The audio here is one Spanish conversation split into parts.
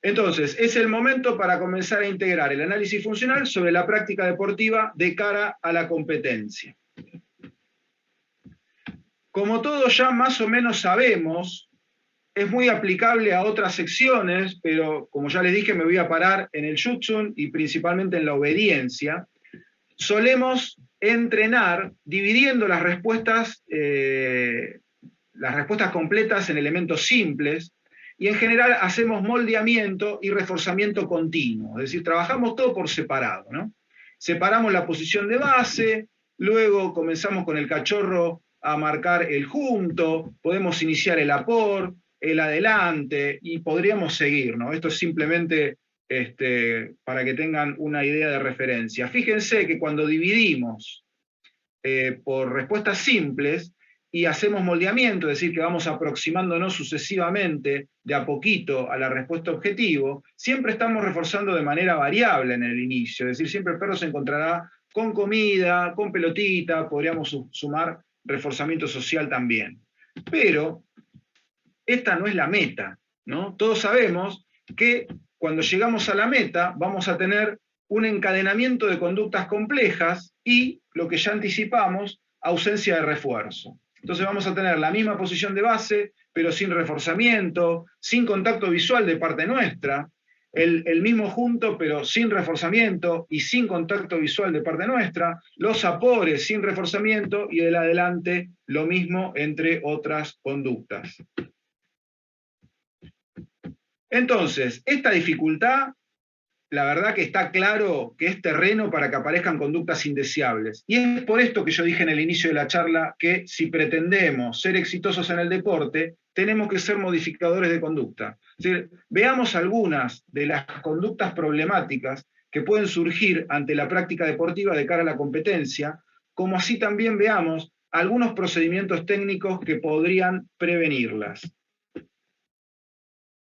Entonces, es el momento para comenzar a integrar el análisis funcional sobre la práctica deportiva de cara a la competencia. Como todos ya más o menos sabemos, es muy aplicable a otras secciones, pero como ya les dije, me voy a parar en el Jutsun y principalmente en la obediencia. Solemos entrenar dividiendo las respuestas completas en elementos simples, y en general hacemos moldeamiento y reforzamiento continuo, es decir, trabajamos todo por separado, ¿no? Separamos la posición de base, luego comenzamos con el cachorro a marcar el junto, podemos iniciar el apor, el adelante, y podríamos seguir, ¿no? Esto es simplemente para que tengan una idea de referencia. Fíjense que cuando dividimos por respuestas simples, y hacemos moldeamiento, es decir, que vamos aproximándonos sucesivamente, de a poquito, a la respuesta objetivo, siempre estamos reforzando de manera variable en el inicio, es decir, siempre el perro se encontrará con comida, con pelotita, podríamos sumar reforzamiento social también. Pero esta no es la meta, ¿no? Todos sabemos que cuando llegamos a la meta vamos a tener un encadenamiento de conductas complejas y, lo que ya anticipamos, ausencia de refuerzo. Entonces vamos a tener la misma posición de base, pero sin reforzamiento, sin contacto visual de parte nuestra, el mismo junto, pero sin reforzamiento y sin contacto visual de parte nuestra, los apores sin reforzamiento y el adelante lo mismo, entre otras conductas. Entonces, esta dificultad, la verdad que está claro que es terreno para que aparezcan conductas indeseables. Y es por esto que yo dije en el inicio de la charla que si pretendemos ser exitosos en el deporte, tenemos que ser modificadores de conducta. Es decir, veamos algunas de las conductas problemáticas que pueden surgir ante la práctica deportiva de cara a la competencia, como así también veamos algunos procedimientos técnicos que podrían prevenirlas.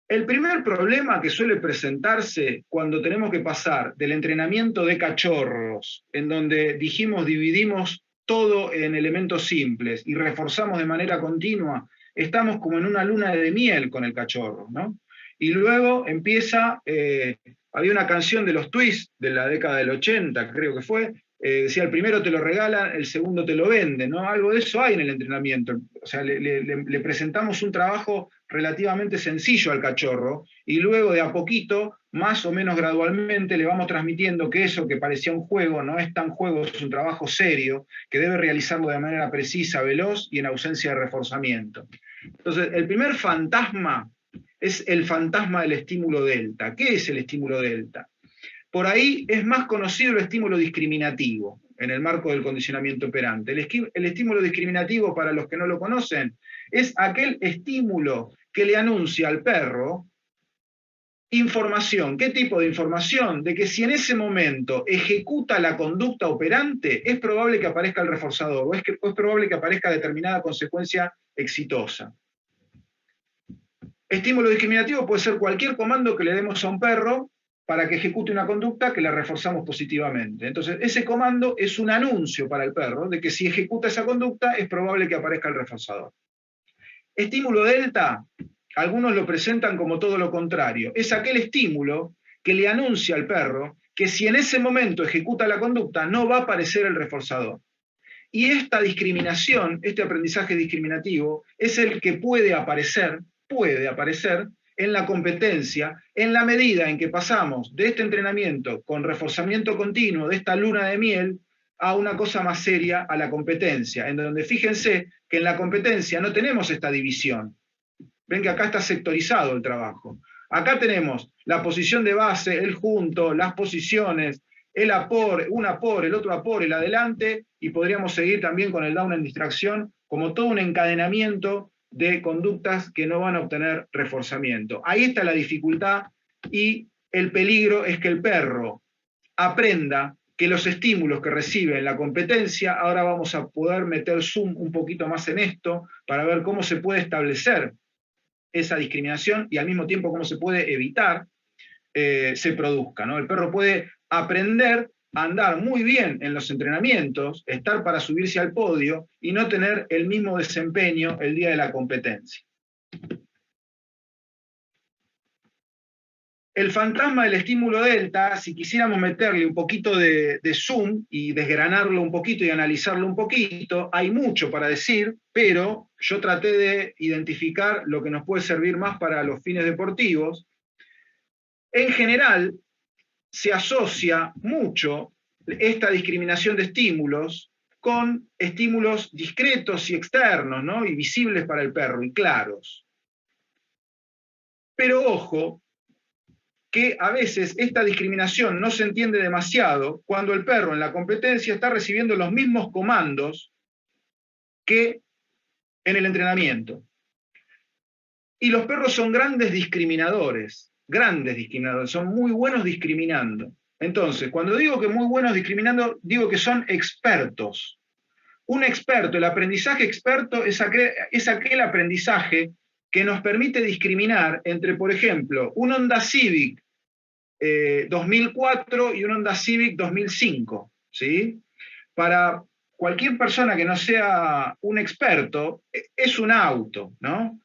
El primer problema que suele presentarse cuando tenemos que pasar del entrenamiento de cachorros, en donde dividimos todo en elementos simples y reforzamos de manera continua, estamos como en una luna de miel con el cachorro, ¿no? Y luego empieza, había una canción de los Twists de la década del 80, creo que fue, decía, el primero te lo regalan, el segundo te lo venden, ¿no? Algo de eso hay en el entrenamiento. O sea, le presentamos un trabajo relativamente sencillo al cachorro, y luego de a poquito, más o menos gradualmente, le vamos transmitiendo que eso que parecía un juego no es tan juego, es un trabajo serio, que debe realizarlo de manera precisa, veloz y en ausencia de reforzamiento. Entonces, el primer fantasma es el fantasma del estímulo delta. ¿Qué es el estímulo delta? Por ahí es más conocido el estímulo discriminativo en el marco del condicionamiento operante. El estímulo discriminativo, para los que no lo conocen, es aquel estímulo que le anuncia al perro información. ¿Qué tipo de información? De que si en ese momento ejecuta la conducta operante, es probable que aparezca el reforzador, o es probable que aparezca determinada consecuencia exitosa. Estímulo discriminativo puede ser cualquier comando que le demos a un perro para que ejecute una conducta que la reforzamos positivamente. Entonces, ese comando es un anuncio para el perro de que si ejecuta esa conducta es probable que aparezca el reforzador. Estímulo delta, algunos lo presentan como todo lo contrario. Es aquel estímulo que le anuncia al perro que si en ese momento ejecuta la conducta no va a aparecer el reforzador. Y esta discriminación, este aprendizaje discriminativo, es el que puede aparecer en la competencia, en la medida en que pasamos de este entrenamiento con reforzamiento continuo, de esta luna de miel, a una cosa más seria, a la competencia, en donde fíjense que en la competencia no tenemos esta división. Ven que acá está sectorizado el trabajo. Acá tenemos la posición de base, el junto, las posiciones, el apor, un apor, el otro apor, el adelante, y podríamos seguir también con el down en distracción, como todo un encadenamiento de conductas que no van a obtener reforzamiento. Ahí está la dificultad, y el peligro es que el perro aprenda que los estímulos que recibe en la competencia, ahora vamos a poder meter zoom un poquito más en esto, para ver cómo se puede establecer esa discriminación y al mismo tiempo cómo se puede evitar se produzca, ¿no? El perro puede aprender a andar muy bien en los entrenamientos, estar para subirse al podio y no tener el mismo desempeño el día de la competencia. El fantasma del estímulo delta, si quisiéramos meterle un poquito de zoom y desgranarlo un poquito y analizarlo un poquito, hay mucho para decir, pero yo traté de identificar lo que nos puede servir más para los fines deportivos. En general, se asocia mucho esta discriminación de estímulos con estímulos discretos y externos, ¿no? Y visibles para el perro, y claros. Pero ojo, que a veces esta discriminación no se entiende demasiado cuando el perro en la competencia está recibiendo los mismos comandos que en el entrenamiento. Y los perros son grandes discriminadores, son muy buenos discriminando. Entonces, cuando digo que muy buenos discriminando, digo que son expertos. Un experto, el aprendizaje experto es aquel aprendizaje que nos permite discriminar entre, por ejemplo, un Honda Civic 2004 y un Honda Civic 2005, ¿sí? Para cualquier persona que no sea un experto, es un auto, ¿no?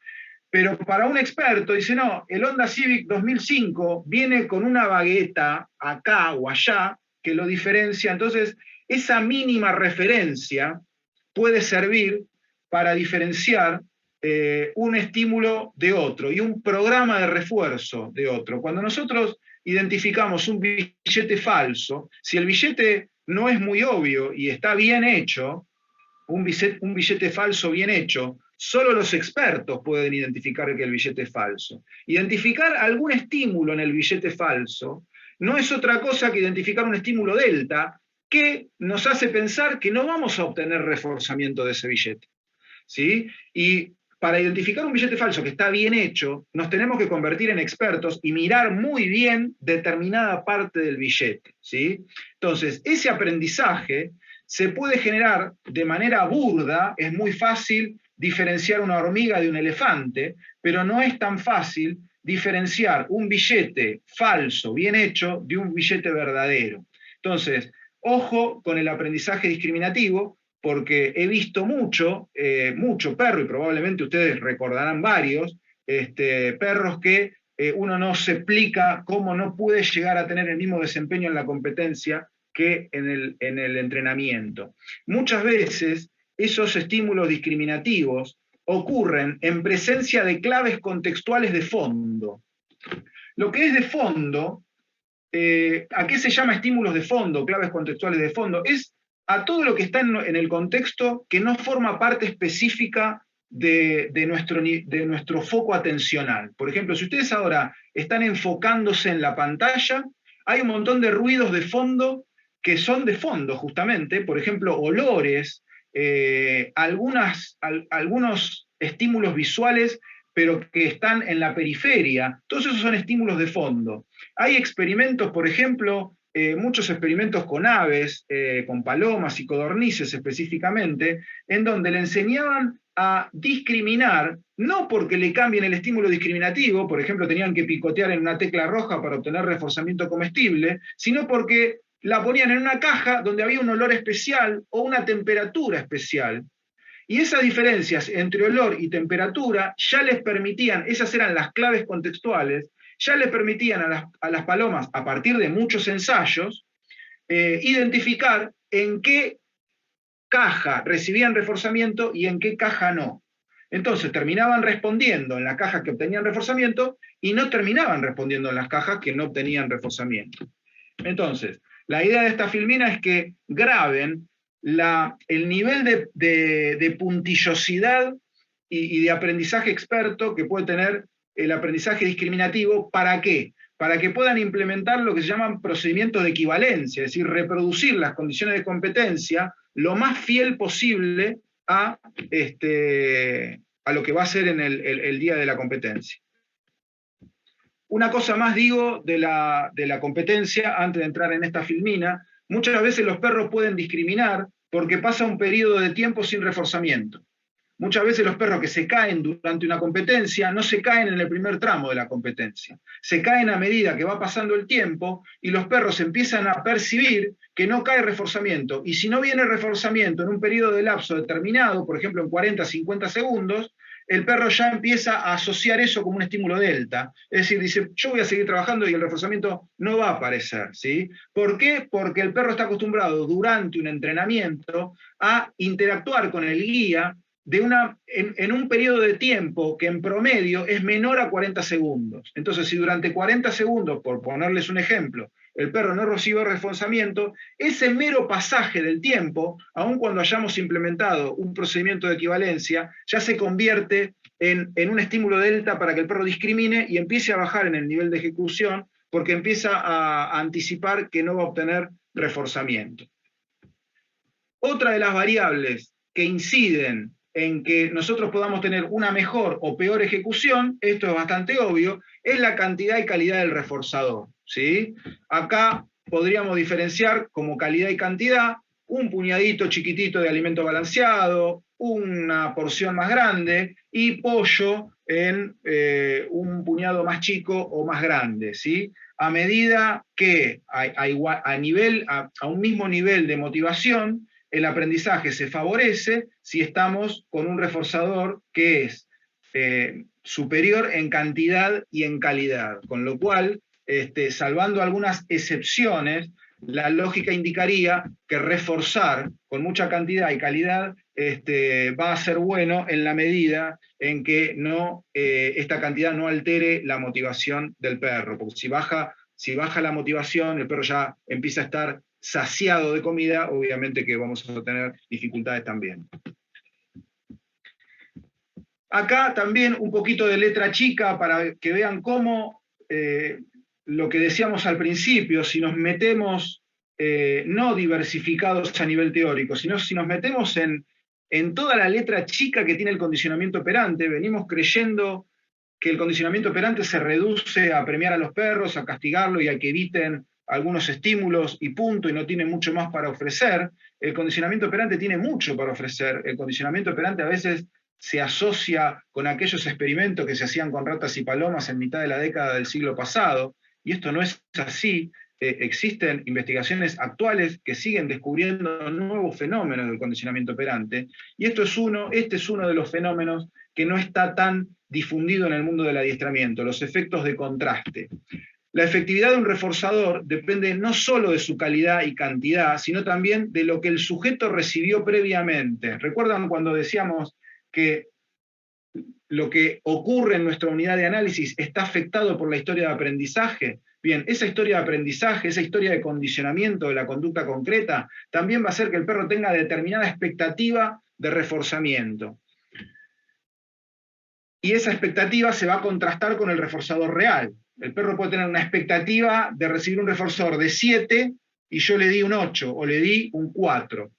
Pero para un experto dice, no, el Honda Civic 2005 viene con una bagueta acá o allá que lo diferencia. Entonces, esa mínima referencia puede servir para diferenciar un estímulo de otro y un programa de refuerzo de otro. Cuando nosotros identificamos un billete falso, si el billete no es muy obvio y está bien hecho, un billete falso bien hecho, solo los expertos pueden identificar que el billete es falso. Identificar algún estímulo en el billete falso no es otra cosa que identificar un estímulo delta que nos hace pensar que no vamos a obtener reforzamiento de ese billete, ¿sí? Y para identificar un billete falso que está bien hecho, nos tenemos que convertir en expertos y mirar muy bien determinada parte del billete, ¿sí? Entonces, ese aprendizaje se puede generar de manera burda, es muy fácil diferenciar una hormiga de un elefante, pero no es tan fácil diferenciar un billete falso, bien hecho, de un billete verdadero. Entonces, ojo con el aprendizaje discriminativo, porque he visto mucho perro, y probablemente ustedes recordarán varios, perros que uno no se explica cómo no puede llegar a tener el mismo desempeño en la competencia que en el entrenamiento. Muchas veces esos estímulos discriminativos ocurren en presencia de claves contextuales de fondo. Lo que es de fondo, ¿a qué se llama estímulos de fondo, claves contextuales de fondo? Es a todo lo que está en el contexto que no forma parte específica de nuestro foco atencional. Por ejemplo, si ustedes ahora están enfocándose en la pantalla, hay un montón de ruidos de fondo que son de fondo, justamente, por ejemplo, olores, algunos estímulos visuales, pero que están en la periferia. Todos esos son estímulos de fondo. Hay experimentos, por ejemplo, muchos experimentos con aves, con palomas y codornices específicamente, en donde le enseñaban a discriminar, no porque le cambien el estímulo discriminativo, por ejemplo, tenían que picotear en una tecla roja para obtener reforzamiento comestible, sino porque la ponían en una caja donde había un olor especial o una temperatura especial. Y esas diferencias entre olor y temperatura ya les permitían, esas eran las claves contextuales, ya les permitían a las palomas, a partir de muchos ensayos, identificar en qué caja recibían reforzamiento y en qué caja no. Entonces terminaban respondiendo en la caja que obtenían reforzamiento y no terminaban respondiendo en las cajas que no obtenían reforzamiento. Entonces, la idea de esta filmina es que graben el nivel de puntillosidad y de aprendizaje experto que puede tener el aprendizaje discriminativo. ¿Para qué? Para que puedan implementar lo que se llaman procedimientos de equivalencia, es decir, reproducir las condiciones de competencia lo más fiel posible a lo que va a ser en el día de la competencia. Una cosa más digo de la competencia, antes de entrar en esta filmina, muchas veces los perros pueden discriminar porque pasa un periodo de tiempo sin reforzamiento. Muchas veces los perros que se caen durante una competencia no se caen en el primer tramo de la competencia, se caen a medida que va pasando el tiempo y los perros empiezan a percibir que no cae reforzamiento. Y si no viene reforzamiento en un periodo de lapso determinado, por ejemplo en 40, 50 segundos, el perro ya empieza a asociar eso como un estímulo delta. Es decir, dice, yo voy a seguir trabajando y el reforzamiento no va a aparecer, ¿sí? ¿Por qué? Porque el perro está acostumbrado durante un entrenamiento a interactuar con el guía en un periodo de tiempo que en promedio es menor a 40 segundos. Entonces, si durante 40 segundos, por ponerles un ejemplo, el perro no recibe reforzamiento, ese mero pasaje del tiempo, aun cuando hayamos implementado un procedimiento de equivalencia, ya se convierte en un estímulo delta para que el perro discrimine y empiece a bajar en el nivel de ejecución, porque empieza a anticipar que no va a obtener reforzamiento. Otra de las variables que inciden en que nosotros podamos tener una mejor o peor ejecución, esto es bastante obvio, es la cantidad y calidad del reforzador, ¿sí? Acá podríamos diferenciar como calidad y cantidad un puñadito chiquitito de alimento balanceado, una porción más grande, y pollo en un puñado más chico o más grande, ¿sí? A medida que a un mismo nivel de motivación, el aprendizaje se favorece si estamos con un reforzador que es superior en cantidad y en calidad, con lo cual, salvando algunas excepciones, la lógica indicaría que reforzar con mucha cantidad y calidad va a ser bueno en la medida en que esta cantidad no altere la motivación del perro, porque si baja la motivación, el perro ya empieza a estar saciado de comida, obviamente que vamos a tener dificultades también. Acá también un poquito de letra chica para que vean cómo lo que decíamos al principio, si nos metemos no diversificados a nivel teórico, sino si nos metemos en toda la letra chica que tiene el condicionamiento operante, venimos creyendo que el condicionamiento operante se reduce a premiar a los perros, a castigarlo y a que eviten algunos estímulos y punto, y no tiene mucho más para ofrecer. El condicionamiento operante tiene mucho para ofrecer. El condicionamiento operante a veces se asocia con aquellos experimentos que se hacían con ratas y palomas en mitad de la década del siglo pasado, y esto no es así. Existen investigaciones actuales que siguen descubriendo nuevos fenómenos del condicionamiento operante, y este es uno de los fenómenos que no está tan difundido en el mundo del adiestramiento, los efectos de contraste. La efectividad de un reforzador depende no solo de su calidad y cantidad, sino también de lo que el sujeto recibió previamente. ¿Recuerdan cuando decíamos que lo que ocurre en nuestra unidad de análisis está afectado por la historia de aprendizaje? Bien, esa historia de aprendizaje, esa historia de condicionamiento de la conducta concreta, también va a hacer que el perro tenga determinada expectativa de reforzamiento. Y esa expectativa se va a contrastar con el reforzador real. El perro puede tener una expectativa de recibir un reforzador de 7 y yo le di un 8 o le di un 4.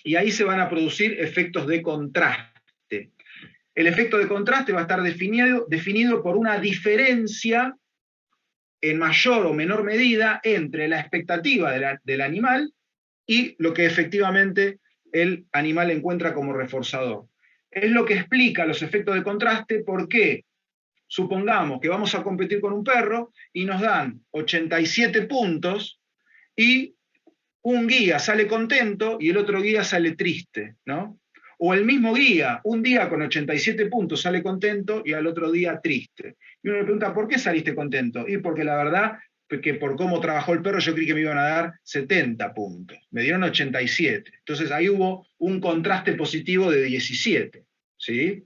Y ahí se van a producir efectos de contraste. El efecto de contraste va a estar definido por una diferencia en mayor o menor medida entre la expectativa del animal y lo que efectivamente el animal encuentra como reforzador. Es lo que explica los efectos de contraste, porque supongamos que vamos a competir con un perro y nos dan 87 puntos y un guía sale contento y el otro guía sale triste, ¿no? O el mismo guía, un día con 87 puntos sale contento y al otro día triste. Y uno le pregunta, ¿por qué saliste contento? Y porque la verdad, que por cómo trabajó el perro yo creí que me iban a dar 70 puntos. Me dieron 87. Entonces ahí hubo un contraste positivo de 17, ¿sí?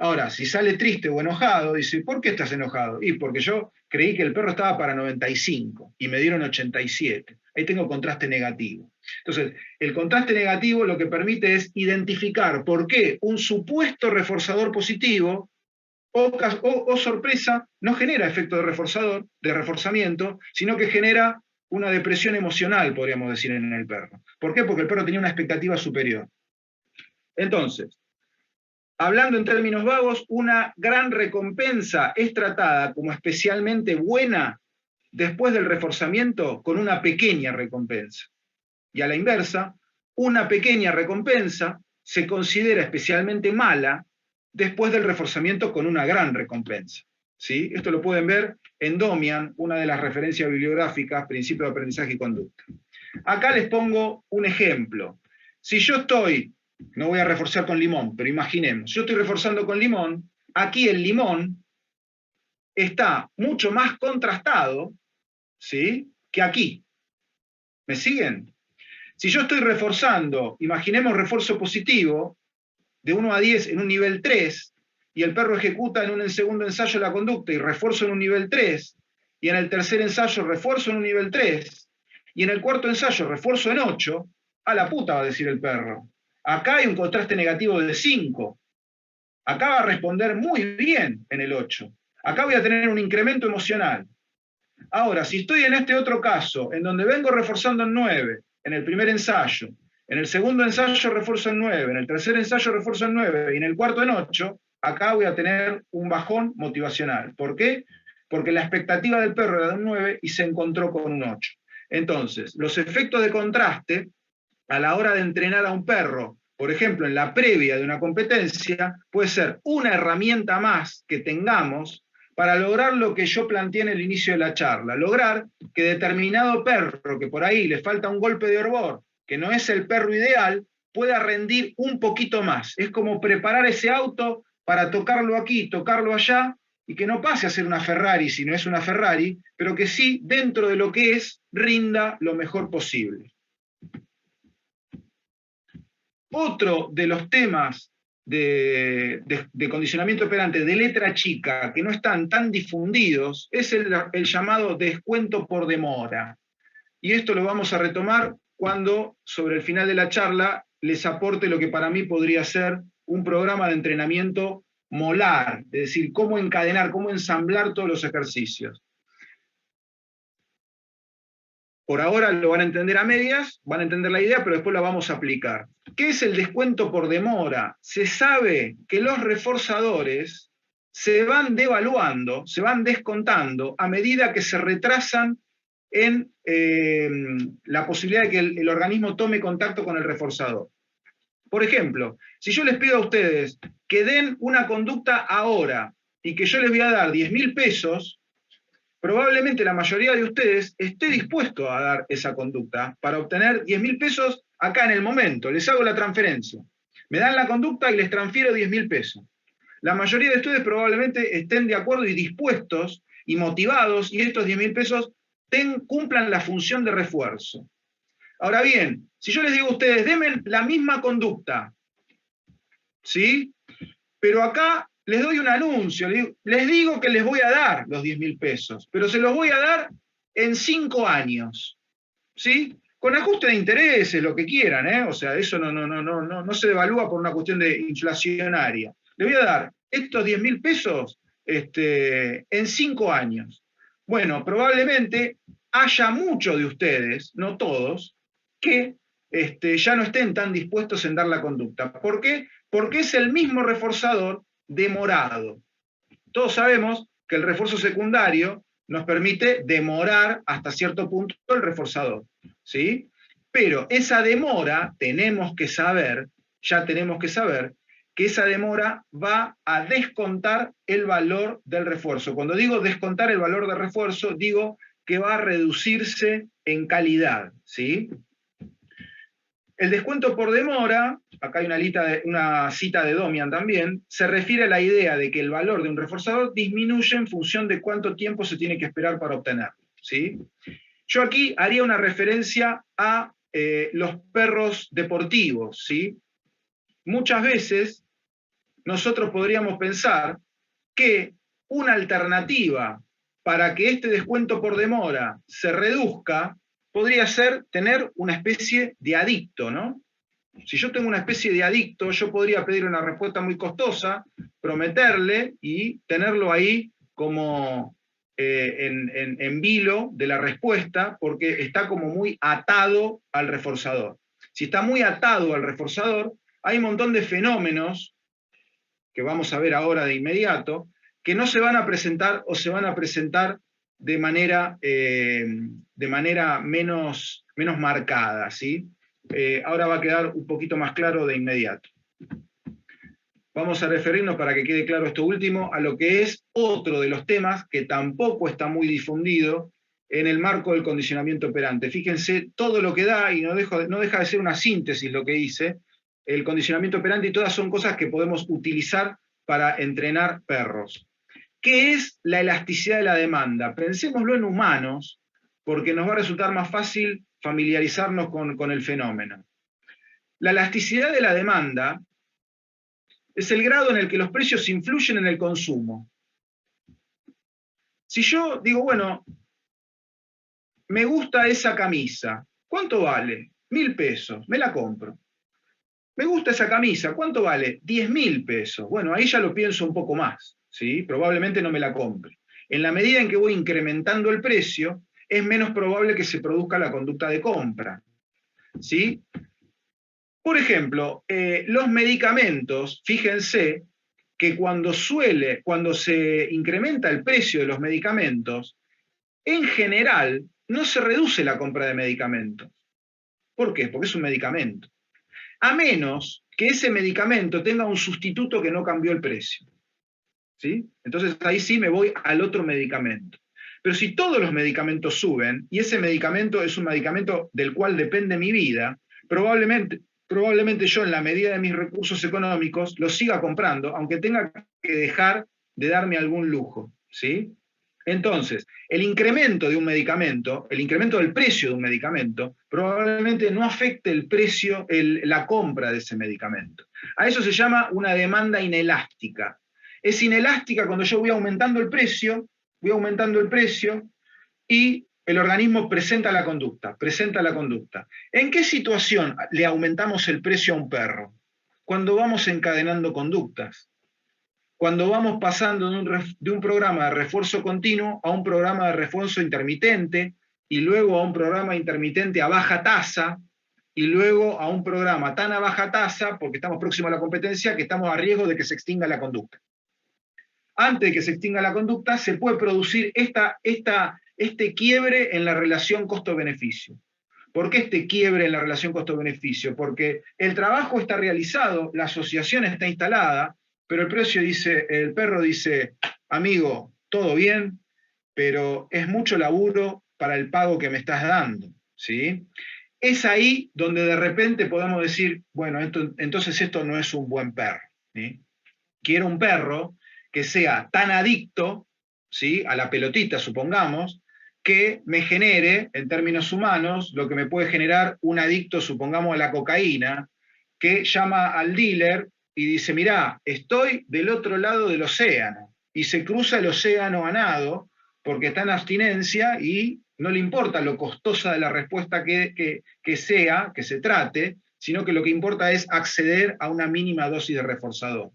Ahora, si sale triste o enojado, dice, ¿por qué estás enojado? Y porque yo creí que el perro estaba para 95 y me dieron 87. Ahí tengo contraste negativo. Entonces, el contraste negativo lo que permite es identificar por qué un supuesto reforzador positivo o sorpresa no genera efecto de reforzamiento, sino que genera una depresión emocional, podríamos decir, en el perro. ¿Por qué? Porque el perro tenía una expectativa superior. Entonces, hablando en términos vagos, una gran recompensa es tratada como especialmente buena después del reforzamiento con una pequeña recompensa. Y a la inversa, una pequeña recompensa se considera especialmente mala después del reforzamiento con una gran recompensa. ¿Sí? Esto lo pueden ver en Domian, una de las referencias bibliográficas, Principios de Aprendizaje y Conducta. Acá les pongo un ejemplo. Si yo estoy No voy a reforzar con limón, pero imaginemos, yo estoy reforzando con limón, aquí el limón está mucho más contrastado, ¿sí?, que aquí. ¿Me siguen? Si yo estoy reforzando, imaginemos refuerzo positivo, de 1 a 10 en un nivel 3, y el perro ejecuta en un segundo ensayo la conducta y refuerzo en un nivel 3, y en el tercer ensayo refuerzo en un nivel 3, y en el cuarto ensayo refuerzo en 8, a la puta va a decir el perro. Acá hay un contraste negativo de 5. Acá va a responder muy bien en el 8. Acá voy a tener un incremento emocional. Ahora, si estoy en este otro caso, en donde vengo reforzando en 9, en el primer ensayo, en el segundo ensayo refuerzo en 9, en el tercer ensayo refuerzo en 9 y en el cuarto en 8, acá voy a tener un bajón motivacional. ¿Por qué? Porque la expectativa del perro era de un 9 y se encontró con un 8. Entonces, los efectos de contraste a la hora de entrenar a un perro, por ejemplo, en la previa de una competencia, puede ser una herramienta más que tengamos para lograr lo que yo planteé en el inicio de la charla, lograr que determinado perro, que por ahí le falta un golpe de hervor, que no es el perro ideal, pueda rendir un poquito más. Es como preparar ese auto para tocarlo aquí, tocarlo allá, y que no pase a ser una Ferrari si no es una Ferrari, pero que sí, dentro de lo que es, rinda lo mejor posible. Otro de los temas de condicionamiento operante de letra chica que no están tan difundidos es el llamado descuento por demora. Y esto lo vamos a retomar cuando, sobre el final de la charla, les aporte lo que para mí podría ser un programa de entrenamiento molar, es decir, cómo encadenar, cómo ensamblar todos los ejercicios. Por ahora lo van a entender a medias, van a entender la idea, pero después la vamos a aplicar. ¿Qué es el descuento por demora? Se sabe que los reforzadores se van devaluando, se van descontando a medida que se retrasan en la posibilidad de que el organismo tome contacto con el reforzador. Por ejemplo, si yo les pido a ustedes que den una conducta ahora y que yo les voy a dar 10.000 pesos, probablemente la mayoría de ustedes esté dispuesto a dar esa conducta para obtener 10.000 pesos acá en el momento. Les hago la transferencia. Me dan la conducta y les transfiero 10.000 pesos. La mayoría de ustedes probablemente estén de acuerdo y dispuestos y motivados, y estos 10.000 pesos cumplan la función de refuerzo. Ahora bien, si yo les digo a ustedes, denme la misma conducta, ¿sí? Pero acá les doy un anuncio, les digo que les voy a dar los 10.000 pesos, pero se los voy a dar en 5 años, ¿sí? Con ajuste de intereses, lo que quieran, ¿eh? O sea, eso no se devalúa por una cuestión de inflacionaria. Le voy a dar estos 10.000 pesos en 5 años. Bueno, probablemente haya muchos de ustedes, no todos, que ya no estén tan dispuestos en dar la conducta. ¿Por qué? Porque es el mismo reforzador demorado. Todos sabemos que el refuerzo secundario nos permite demorar hasta cierto punto el reforzador, ¿sí? Pero esa demora tenemos que saber, ya tenemos que saber, que esa demora va a descontar el valor del refuerzo. Cuando digo descontar el valor del refuerzo, digo que va a reducirse en calidad, ¿sí? El descuento por demora, acá hay una cita de Domian también, se refiere a la idea de que el valor de un reforzador disminuye en función de cuánto tiempo se tiene que esperar para obtenerlo, ¿sí? Yo aquí haría una referencia a los perros deportivos, ¿sí? Muchas veces nosotros podríamos pensar que una alternativa para que este descuento por demora se reduzca podría ser tener una especie de adicto, ¿no? Si yo tengo una especie de adicto, yo podría pedir una respuesta muy costosa, prometerle y tenerlo ahí como en vilo de la respuesta, porque está como muy atado al reforzador. Si está muy atado al reforzador, hay un montón de fenómenos que vamos a ver ahora de inmediato, que no se van a presentar o se van a presentar de manera menos marcada, ¿sí? Ahora va a quedar un poquito más claro de inmediato. Vamos a referirnos, para que quede claro esto último, a lo que es otro de los temas que tampoco está muy difundido en el marco del condicionamiento operante. Fíjense todo lo que da, y no deja de ser una síntesis lo que hice, el condicionamiento operante y todas son cosas que podemos utilizar para entrenar perros. ¿Qué es la elasticidad de la demanda? Pensémoslo en humanos, porque nos va a resultar más fácil familiarizarnos con el fenómeno. La elasticidad de la demanda es el grado en el que los precios influyen en el consumo. Si yo digo, bueno, me gusta esa camisa, ¿cuánto vale? 1.000 pesos, me la compro. Me gusta esa camisa, ¿cuánto vale? 10.000 pesos. Bueno, ahí ya lo pienso un poco más, ¿sí? Probablemente no me la compre. En la medida en que voy incrementando el precio, es menos probable que se produzca la conducta de compra, ¿sí? Por ejemplo, los medicamentos, fíjense que cuando se incrementa el precio de los medicamentos, en general no se reduce la compra de medicamentos. ¿Por qué? Porque es un medicamento. A menos que ese medicamento tenga un sustituto que no cambió el precio, ¿sí? Entonces ahí sí me voy al otro medicamento. Pero si todos los medicamentos suben, y ese medicamento es un medicamento del cual depende mi vida, probablemente yo, en la medida de mis recursos económicos, lo siga comprando, aunque tenga que dejar de darme algún lujo, ¿sí? Entonces, el incremento de un medicamento, el incremento del precio de un medicamento, probablemente no afecte el precio, la compra de ese medicamento. A eso se llama una demanda inelástica. Es inelástica cuando yo voy aumentando el precio y el organismo presenta la conducta. ¿En qué situación le aumentamos el precio a un perro? Cuando vamos encadenando conductas. Cuando vamos pasando de un programa de refuerzo continuo a un programa de refuerzo intermitente, y luego a un programa intermitente a baja tasa, y luego a un programa tan a baja tasa, porque estamos próximos a la competencia, que estamos a riesgo de que se extinga la conducta. Antes de que se extinga la conducta, se puede producir este quiebre en la relación costo-beneficio. ¿Por qué este quiebre en la relación costo-beneficio? Porque el trabajo está realizado, la asociación está instalada, pero el perro dice, amigo, todo bien, pero es mucho laburo para el pago que me estás dando, ¿sí? Es ahí donde de repente podemos decir, bueno, entonces esto no es un buen perro, ¿sí? Quiero un perro que sea tan adicto, ¿sí?, a la pelotita, supongamos, que me genere, en términos humanos, lo que me puede generar un adicto, supongamos, a la cocaína, que llama al dealer y dice, mirá, estoy del otro lado del océano, y se cruza el océano a nado, porque está en abstinencia y no le importa lo costosa de la respuesta que se trate, sino que lo que importa es acceder a una mínima dosis de reforzador.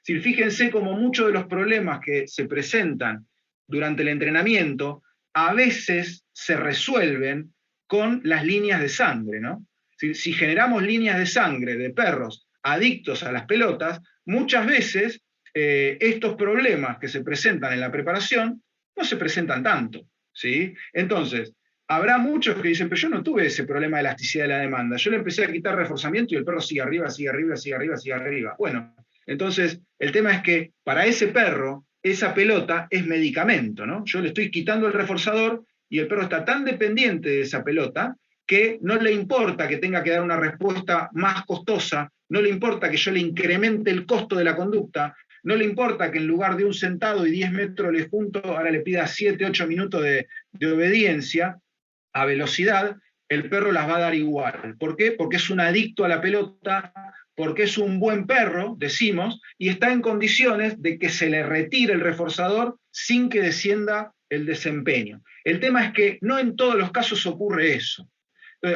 Si fíjense como muchos de los problemas que se presentan durante el entrenamiento a veces se resuelven con las líneas de sangre, ¿no? Si generamos líneas de sangre de perros adictos a las pelotas, muchas veces estos problemas que se presentan en la preparación no se presentan tanto, ¿sí? Entonces, habrá muchos que dicen, pero yo no tuve ese problema de elasticidad de la demanda, yo le empecé a quitar reforzamiento y el perro sigue arriba, sigue arriba, sigue arriba, sigue arriba. Bueno, entonces el tema es que para ese perro esa pelota es medicamento, ¿no? Yo le estoy quitando el reforzador y el perro está tan dependiente de esa pelota que no le importa que tenga que dar una respuesta más costosa, no le importa que yo le incremente el costo de la conducta, no le importa que en lugar de un sentado y 10 metros le junto, ahora le pida 7, 8 minutos de obediencia a velocidad, el perro las va a dar igual. ¿Por qué? Porque es un adicto a la pelota, porque es un buen perro, decimos, y está en condiciones de que se le retire el reforzador sin que descienda el desempeño. El tema es que no en todos los casos ocurre eso.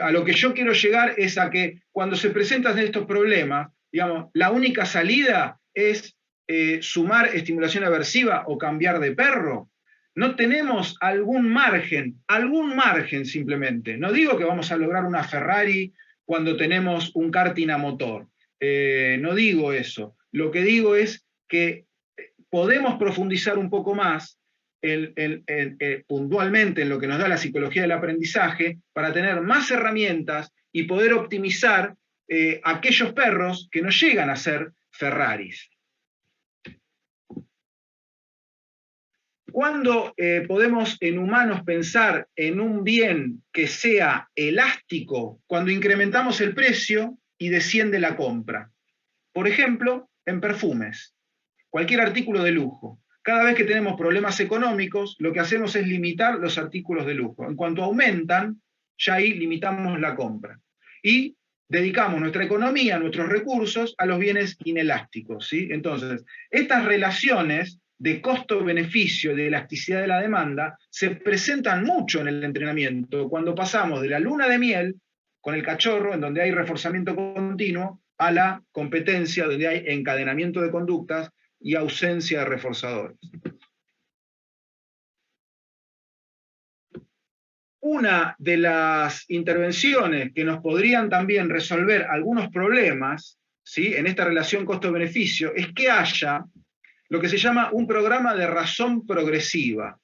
A lo que yo quiero llegar es a que cuando se presentan estos problemas, digamos, la única salida es sumar estimulación aversiva o cambiar de perro. No tenemos algún margen simplemente. No digo que vamos a lograr una Ferrari cuando tenemos un karting a motor. No digo eso. Lo que digo es que podemos profundizar un poco más puntualmente en lo que nos da la psicología del aprendizaje para tener más herramientas y poder optimizar aquellos perros que no llegan a ser Ferraris. ¿Cuándo podemos en humanos pensar en un bien que sea elástico? Cuando incrementamos el precio y desciende la compra. Por ejemplo, en perfumes, cualquier artículo de lujo. Cada vez que tenemos problemas económicos, lo que hacemos es limitar los artículos de lujo. En cuanto aumentan, ya ahí limitamos la compra. Y dedicamos nuestra economía, nuestros recursos, a los bienes inelásticos, ¿sí? Entonces, estas relaciones de costo-beneficio, de elasticidad de la demanda, se presentan mucho en el entrenamiento, cuando pasamos de la luna de miel, con el cachorro, en donde hay reforzamiento continuo, a la competencia, donde hay encadenamiento de conductas y ausencia de reforzadores. Una de las intervenciones que nos podrían también resolver algunos problemas, ¿sí?, en esta relación costo-beneficio, es que haya lo que se llama un programa de razón progresiva.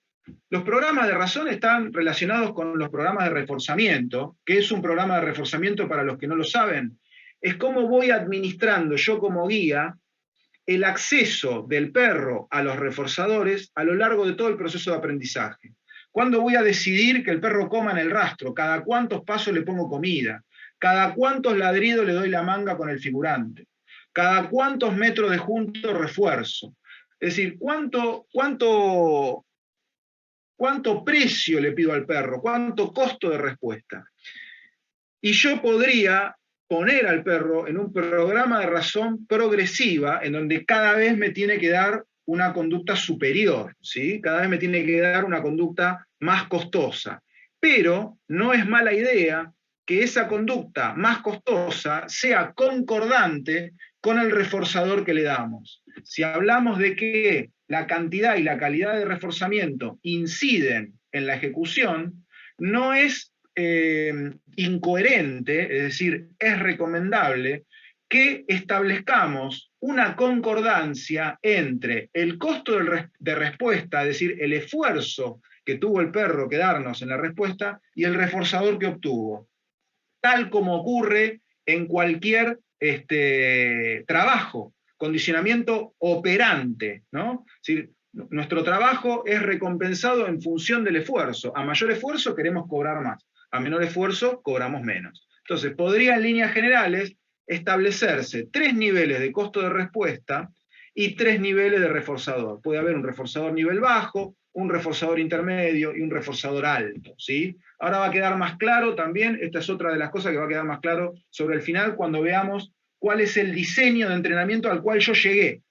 Los programas de razón están relacionados con los programas de reforzamiento. ¿Qué es un programa de reforzamiento para los que no lo saben? Es cómo voy administrando yo como guía el acceso del perro a los reforzadores a lo largo de todo el proceso de aprendizaje. ¿Cuándo voy a decidir que el perro coma en el rastro? ¿Cada cuántos pasos le pongo comida? ¿Cada cuántos ladridos le doy la manga con el figurante? ¿Cada cuántos metros de junto refuerzo? Es decir, ¿cuánto precio le pido al perro? ¿Cuánto costo de respuesta? Y yo podría poner al perro en un programa de razón progresiva, en donde cada vez me tiene que dar una conducta superior, ¿sí? Cada vez me tiene que dar una conducta más costosa. Pero no es mala idea que esa conducta más costosa sea concordante con el reforzador que le damos. Si hablamos de que la cantidad y la calidad de reforzamiento inciden en la ejecución, no es incoherente, es decir, es recomendable que establezcamos una concordancia entre el costo de respuesta, es decir, el esfuerzo que tuvo el perro que darnos en la respuesta, y el reforzador que obtuvo, tal como ocurre en cualquier trabajo, condicionamiento operante, ¿no? Es decir, nuestro trabajo es recompensado en función del esfuerzo. A mayor esfuerzo queremos cobrar más, a menor esfuerzo cobramos menos. Entonces, podría en líneas generales establecerse 3 niveles de costo de respuesta y 3 niveles de reforzador. Puede haber un reforzador nivel bajo, un reforzador intermedio y un reforzador alto, ¿sí? Ahora va a quedar más claro también, esta es otra de las cosas que va a quedar más claro sobre el final, cuando veamos cuál es el diseño de entrenamiento al cual yo llegué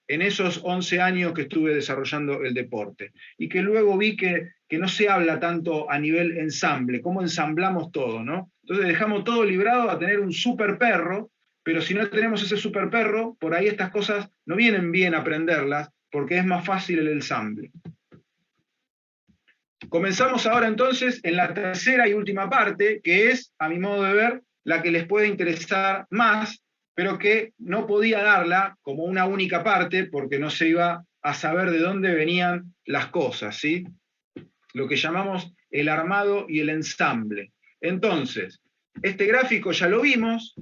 en esos 11 años que estuve desarrollando el deporte, y que luego vi que no se habla tanto a nivel ensamble, cómo ensamblamos todo, ¿no? Entonces dejamos todo librado a tener un super perro, pero si no tenemos ese super perro, por ahí estas cosas no vienen bien aprenderlas, porque es más fácil el ensamble. Comenzamos ahora entonces en la tercera y última parte, que es, a mi modo de ver, la que les puede interesar más, pero que no podía darla como una única parte porque no se iba a saber de dónde venían las cosas, ¿sí? Lo que llamamos el armado y el ensamble. Entonces, este gráfico ya lo vimos.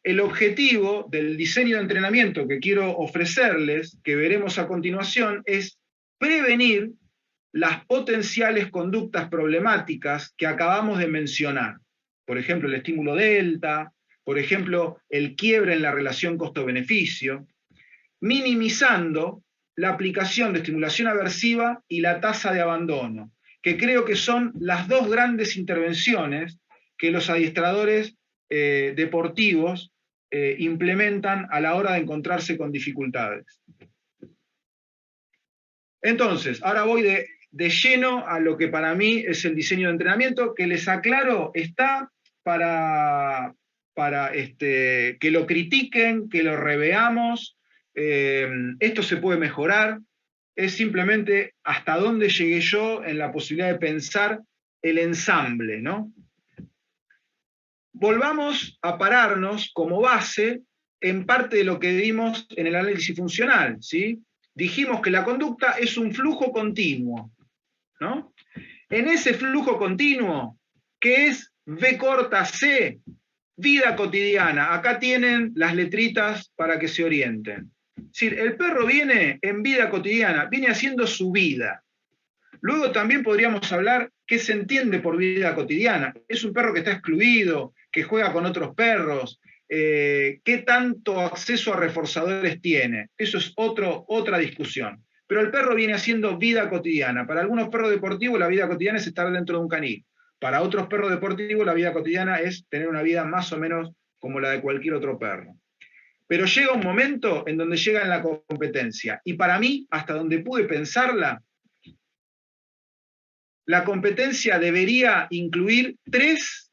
El objetivo del diseño de entrenamiento que quiero ofrecerles, que veremos a continuación, es prevenir las potenciales conductas problemáticas que acabamos de mencionar. Por ejemplo, el estímulo delta, por ejemplo, el quiebre en la relación costo-beneficio, minimizando la aplicación de estimulación aversiva y la tasa de abandono, que creo que son las dos grandes intervenciones que los adiestradores deportivos implementan a la hora de encontrarse con dificultades. Entonces, ahora voy de lleno a lo que para mí es el diseño de entrenamiento, que les aclaro, está para que lo critiquen, que lo reveamos. Esto se puede mejorar, es simplemente hasta dónde llegué yo en la posibilidad de pensar el ensamble, ¿no? Volvamos a pararnos como base en parte de lo que vimos en el análisis funcional, ¿sí? Dijimos que la conducta es un flujo continuo, ¿no? En ese flujo continuo, que es V corta C, vida cotidiana, acá tienen las letritas para que se orienten. Es decir, el perro viene en vida cotidiana, viene haciendo su vida. Luego también podríamos hablar qué se entiende por vida cotidiana. Es un perro que está excluido, que juega con otros perros, qué tanto acceso a reforzadores tiene. Eso es otra discusión. Pero el perro viene haciendo vida cotidiana. Para algunos perros deportivos la vida cotidiana es estar dentro de un canil. Para otros perros deportivos la vida cotidiana es tener una vida más o menos como la de cualquier otro perro. Pero llega un momento en donde llega en la competencia. Y para mí, hasta donde pude pensarla, la competencia debería incluir 3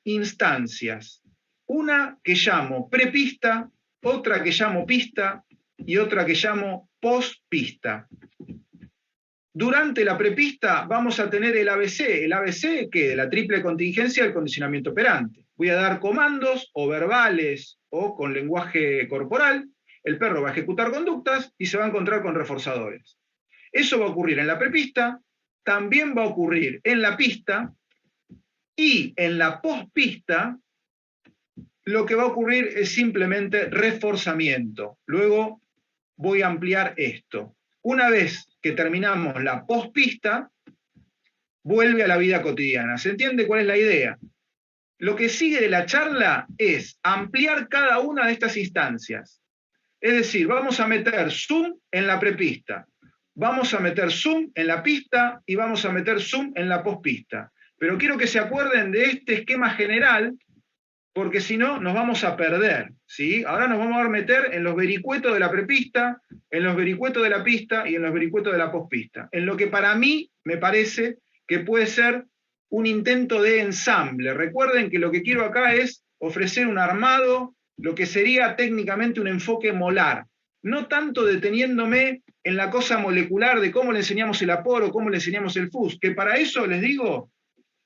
instancias. Una que llamo prepista, otra que llamo pista y otra que llamo postpista. Durante la prepista vamos a tener el ABC. ¿El ABC qué? La triple contingencia del condicionamiento operante. Voy a dar comandos o verbales o con lenguaje corporal. El perro va a ejecutar conductas y se va a encontrar con reforzadores. Eso va a ocurrir en la prepista, también va a ocurrir en la pista y en la postpista lo que va a ocurrir es simplemente reforzamiento. Luego voy a ampliar esto. Una vez que terminamos la postpista, vuelve a la vida cotidiana. ¿Se entiende cuál es la idea? Lo que sigue de la charla es ampliar cada una de estas instancias. Es decir, vamos a meter zoom en la prepista, vamos a meter zoom en la pista y vamos a meter zoom en la postpista. Pero quiero que se acuerden de este esquema general, porque si no nos vamos a perder, ¿sí? Ahora nos vamos a meter en los vericuetos de la prepista, en los vericuetos de la pista y en los vericuetos de la postpista, en lo que para mí me parece que puede ser un intento de ensamble. Recuerden que lo que quiero acá es ofrecer un armado, lo que sería técnicamente un enfoque molar, no tanto deteniéndome en la cosa molecular de cómo le enseñamos el aporo, cómo le enseñamos el FUS, que para eso, les digo,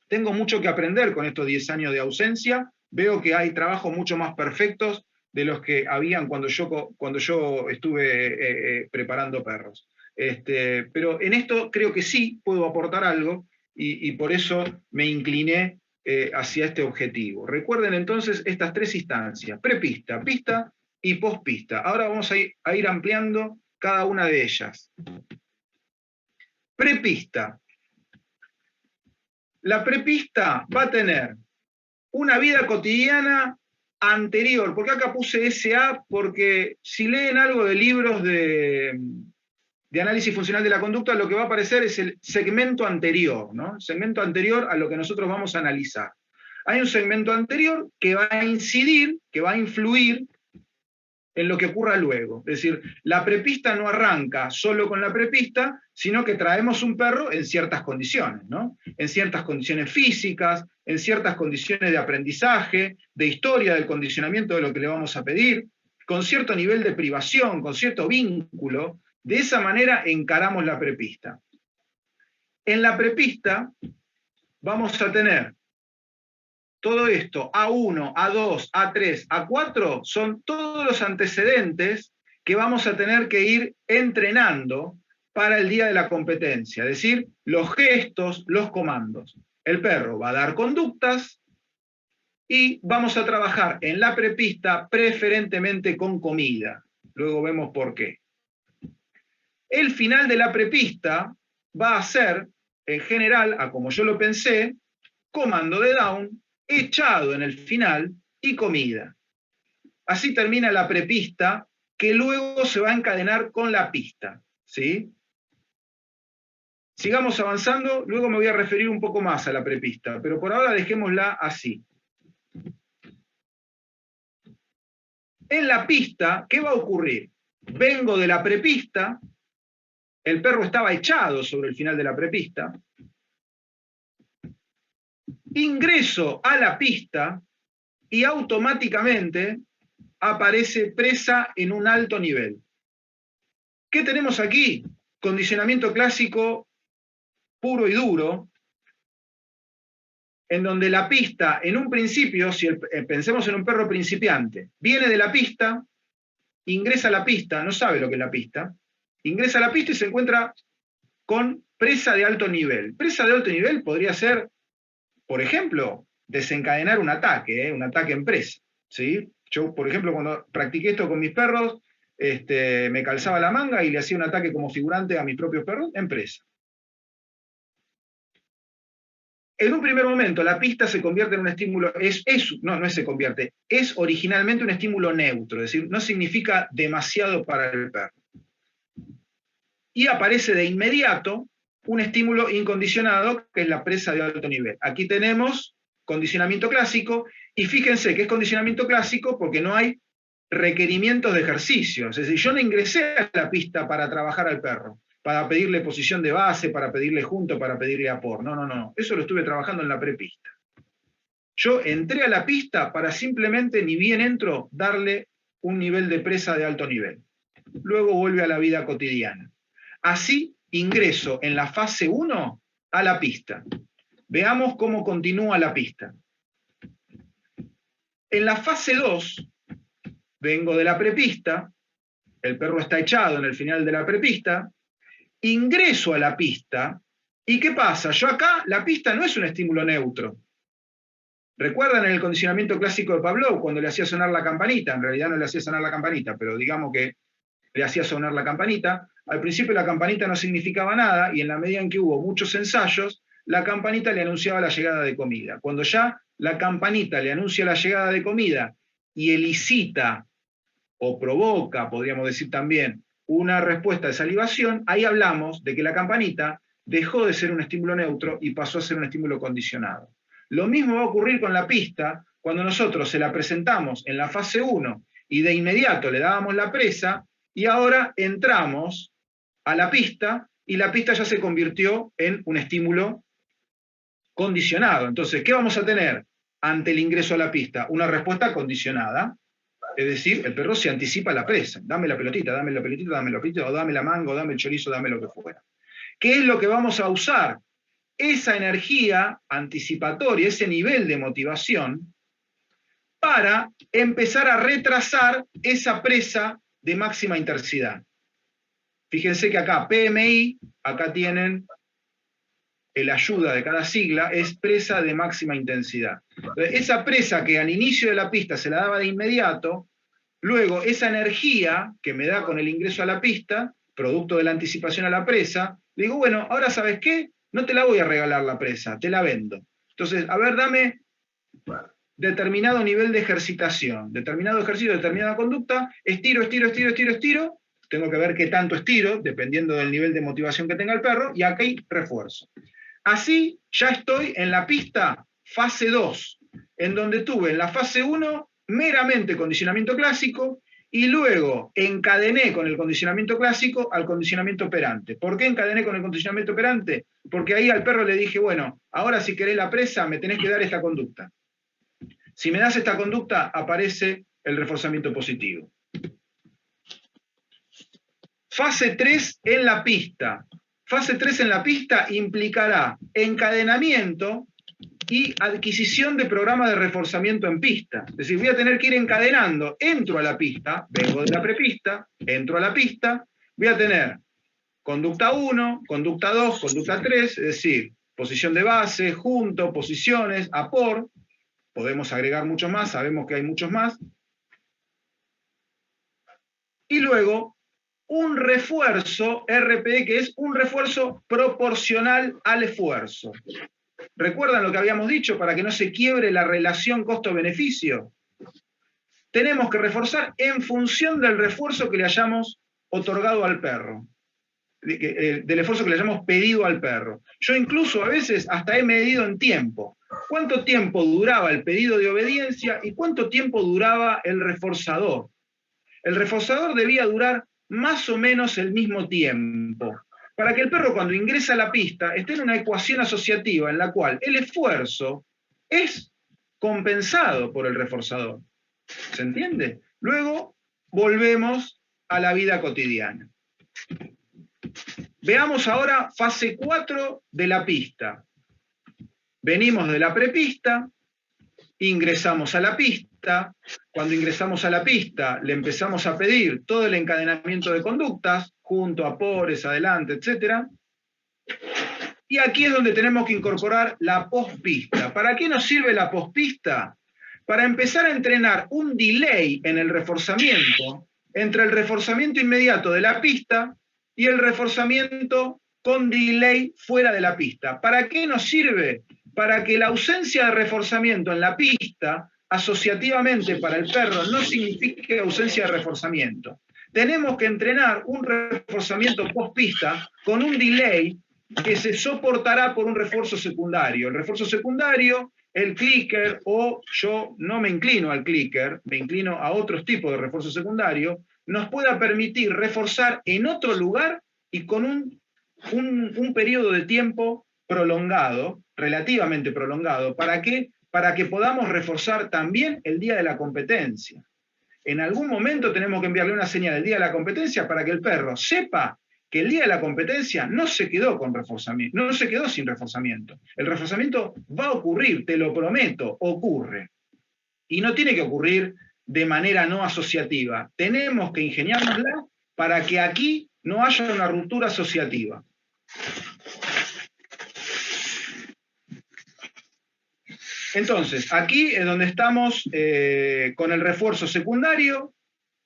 tengo mucho que aprender con estos 10 años de ausencia. Veo que hay trabajos mucho más perfectos de los que habían cuando yo estuve preparando perros. Pero en esto creo que sí puedo aportar algo y por eso me incliné hacia este objetivo. Recuerden entonces estas 3 instancias: prepista, pista y postpista. Ahora vamos a ir ampliando cada una de ellas. Prepista. La prepista va a tener una vida cotidiana anterior, porque acá puse SA, porque si leen algo de libros de análisis funcional de la conducta, lo que va a aparecer es el segmento anterior, ¿no? El segmento anterior a lo que nosotros vamos a analizar. Hay un segmento anterior que va a incidir, que va a influir en lo que ocurra luego. Es decir, la prepista no arranca solo con la prepista, sino que traemos un perro en ciertas condiciones, ¿no? En ciertas condiciones físicas, en ciertas condiciones de aprendizaje, de historia del condicionamiento de lo que le vamos a pedir, con cierto nivel de privación, con cierto vínculo. De esa manera encaramos la prepista. En la prepista vamos a tener todo esto, A1, A2, A3, A4, son todos los antecedentes que vamos a tener que ir entrenando para el día de la competencia, es decir, los gestos, los comandos. El perro va a dar conductas y vamos a trabajar en la prepista preferentemente con comida. Luego vemos por qué. El final de la prepista va a ser, en general, a como yo lo pensé, comando de down, echado en el final y comida. Así termina la prepista, que luego se va a encadenar con la pista, ¿sí? Sigamos avanzando, luego me voy a referir un poco más a la prepista, pero por ahora dejémosla así. En la pista, ¿qué va a ocurrir? Vengo de la prepista, el perro estaba echado sobre el final de la prepista, ingreso a la pista y automáticamente aparece presa en un alto nivel. ¿Qué tenemos aquí? Condicionamiento clásico puro y duro, en donde la pista, en un principio, si pensemos en un perro principiante, viene de la pista, ingresa a la pista, no sabe lo que es la pista, ingresa a la pista y se encuentra con presa de alto nivel. Presa de alto nivel podría ser, por ejemplo, desencadenar un ataque en presa, ¿sí? Yo, por ejemplo, cuando practiqué esto con mis perros, me calzaba la manga y le hacía un ataque como figurante a mis propios perros en presa. En un primer momento, la pista se convierte en un estímulo, no se convierte, es originalmente un estímulo neutro, es decir, no significa demasiado para el perro. Y aparece de inmediato un estímulo incondicionado, que es la presa de alto nivel. Aquí tenemos condicionamiento clásico, y fíjense que es condicionamiento clásico porque no hay requerimientos de ejercicios. Es decir, yo no ingresé a la pista para trabajar al perro, para pedirle posición de base, para pedirle junto, para pedirle apor. No. Eso lo estuve trabajando en la prepista. Yo entré a la pista para simplemente, ni bien entro, darle un nivel de presa de alto nivel. Luego vuelve a la vida cotidiana. Así ingreso en la fase 1 a la pista. Veamos cómo continúa la pista. En la fase 2, vengo de la prepista, el perro está echado en el final de la prepista, ingreso a la pista, ¿y qué pasa? Yo acá, la pista no es un estímulo neutro. ¿Recuerdan en el condicionamiento clásico de Pavlov, cuando le hacía sonar la campanita? En realidad no le hacía sonar la campanita, pero digamos que le hacía sonar la campanita. Al principio la campanita no significaba nada, y en la medida en que hubo muchos ensayos, la campanita le anunciaba la llegada de comida. Cuando ya la campanita le anuncia la llegada de comida y elicita o provoca, podríamos decir también, una respuesta de salivación, ahí hablamos de que la campanita dejó de ser un estímulo neutro y pasó a ser un estímulo condicionado. Lo mismo va a ocurrir con la pista cuando nosotros se la presentamos en la fase 1 y de inmediato le dábamos la presa, y ahora entramos a la pista y la pista ya se convirtió en un estímulo condicionado. Entonces, ¿qué vamos a tener ante el ingreso a la pista? Una respuesta condicionada, es decir, el perro se anticipa a la presa. Dame la pelotita, dame la pelotita, dame la pelotita, o dame la manga, o dame el chorizo, dame lo que fuera. ¿Qué es lo que vamos a usar? Esa energía anticipatoria, ese nivel de motivación, para empezar a retrasar esa presa de máxima intensidad. Fíjense que acá PMI, acá tienen la ayuda de cada sigla, es presa de máxima intensidad. Entonces, esa presa que al inicio de la pista se la daba de inmediato, luego esa energía que me da con el ingreso a la pista, producto de la anticipación a la presa, le digo, bueno, ahora ¿sabes qué? No te la voy a regalar la presa, te la vendo. Entonces, a ver, dame determinado nivel de ejercitación, determinado ejercicio, determinada conducta, estiro, tengo que ver qué tanto estiro, dependiendo del nivel de motivación que tenga el perro, y aquí refuerzo. Así ya estoy en la pista fase 2, en donde tuve en la fase 1 meramente condicionamiento clásico, y luego encadené con el condicionamiento clásico al condicionamiento operante. ¿Por qué encadené con el condicionamiento operante? Porque ahí al perro le dije, bueno, ahora si querés la presa me tenés que dar esta conducta. Si me das esta conducta, aparece el reforzamiento positivo. Fase 3 en la pista. Fase 3 en la pista implicará encadenamiento y adquisición de programa de reforzamiento en pista. Es decir, voy a tener que ir encadenando. Entro a la pista, vengo de la prepista, entro a la pista, voy a tener conducta 1, conducta 2, conducta 3, es decir, posición de base, junto, posiciones, apor. Podemos agregar muchos más, sabemos que hay muchos más. Y luego, un refuerzo RPE, que es un refuerzo proporcional al esfuerzo. ¿Recuerdan lo que habíamos dicho para que no se quiebre la relación costo-beneficio? Tenemos que reforzar en función del refuerzo que le hayamos otorgado al perro, del esfuerzo que le hayamos pedido al perro. Yo incluso a veces hasta he medido en tiempo. ¿Cuánto tiempo duraba el pedido de obediencia y cuánto tiempo duraba el reforzador? El reforzador debía durar más o menos el mismo tiempo, para que el perro cuando ingresa a la pista esté en una ecuación asociativa en la cual el esfuerzo es compensado por el reforzador. ¿Se entiende? Luego volvemos a la vida cotidiana. Veamos ahora fase 4 de la pista. Venimos de la prepista, ingresamos a la pista. Cuando ingresamos a la pista, le empezamos a pedir todo el encadenamiento de conductas, junto a pores, adelante, etc. Y aquí es donde tenemos que incorporar la pospista. ¿Para qué nos sirve la pospista? Para empezar a entrenar un delay en el reforzamiento entre el reforzamiento inmediato de la pista y el reforzamiento con delay fuera de la pista. ¿Para qué nos sirve? para que la ausencia de reforzamiento en la pista, asociativamente para el perro, no signifique ausencia de reforzamiento. Tenemos que entrenar un reforzamiento post-pista con un delay que se soportará por un refuerzo secundario. El refuerzo secundario, el clicker, o yo no me inclino al clicker, me inclino a otros tipos de refuerzo secundario, nos pueda permitir reforzar en otro lugar y con un periodo de tiempo prolongado, relativamente prolongado. ¿Para qué? Para que podamos reforzar también el día de la competencia. En algún momento tenemos que enviarle una señal el día de la competencia para que el perro sepa que el día de la competencia no se quedó con reforzamiento, no se quedó sin reforzamiento. El reforzamiento va a ocurrir, te lo prometo, ocurre. Y no tiene que ocurrir de manera no asociativa. Tenemos que ingeniárnosla para que aquí no haya una ruptura asociativa. Entonces, aquí es donde estamos con el refuerzo secundario,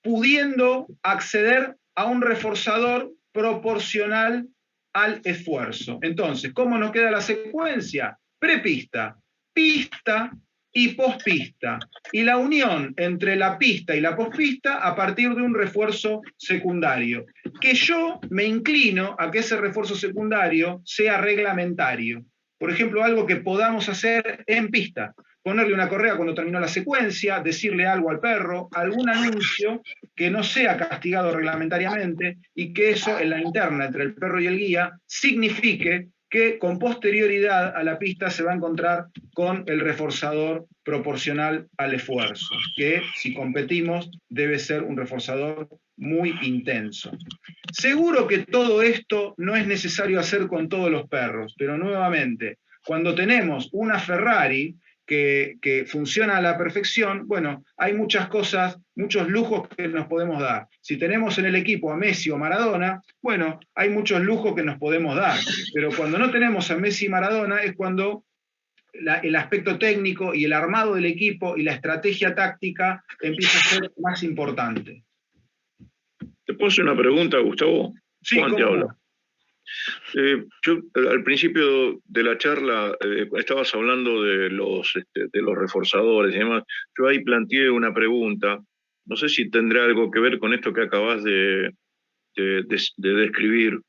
pudiendo acceder a un reforzador proporcional al esfuerzo. Entonces, ¿cómo nos queda la secuencia? Prepista, pista y pospista. Y la unión entre la pista y la pospista a partir de un refuerzo secundario. Que yo me inclino a que ese refuerzo secundario sea reglamentario. Por ejemplo, algo que podamos hacer en pista. Ponerle una correa cuando terminó la secuencia, decirle algo al perro, algún anuncio que no sea castigado reglamentariamente y que eso en la interna entre el perro y el guía signifique que con posterioridad a la pista se va a encontrar con el reforzador proporcional al esfuerzo, que si competimos debe ser un reforzador muy intenso. Seguro que todo esto no es necesario hacer con todos los perros, pero nuevamente, cuando tenemos una Ferrari que funciona a la perfección, bueno, hay muchas cosas, muchos lujos que nos podemos dar. Si tenemos en el equipo a Messi o Maradona, bueno, hay muchos lujos que nos podemos dar, pero cuando no tenemos a Messi y Maradona es cuando el aspecto técnico y el armado del equipo y la estrategia táctica empieza a ser más importante. ¿Te puedo hacer una pregunta, Gustavo? Sí, Juan te habla. Yo al principio de la charla estabas hablando de los reforzadores y demás. Yo ahí planteé una pregunta, no sé si tendrá algo que ver con esto que acabas de describir.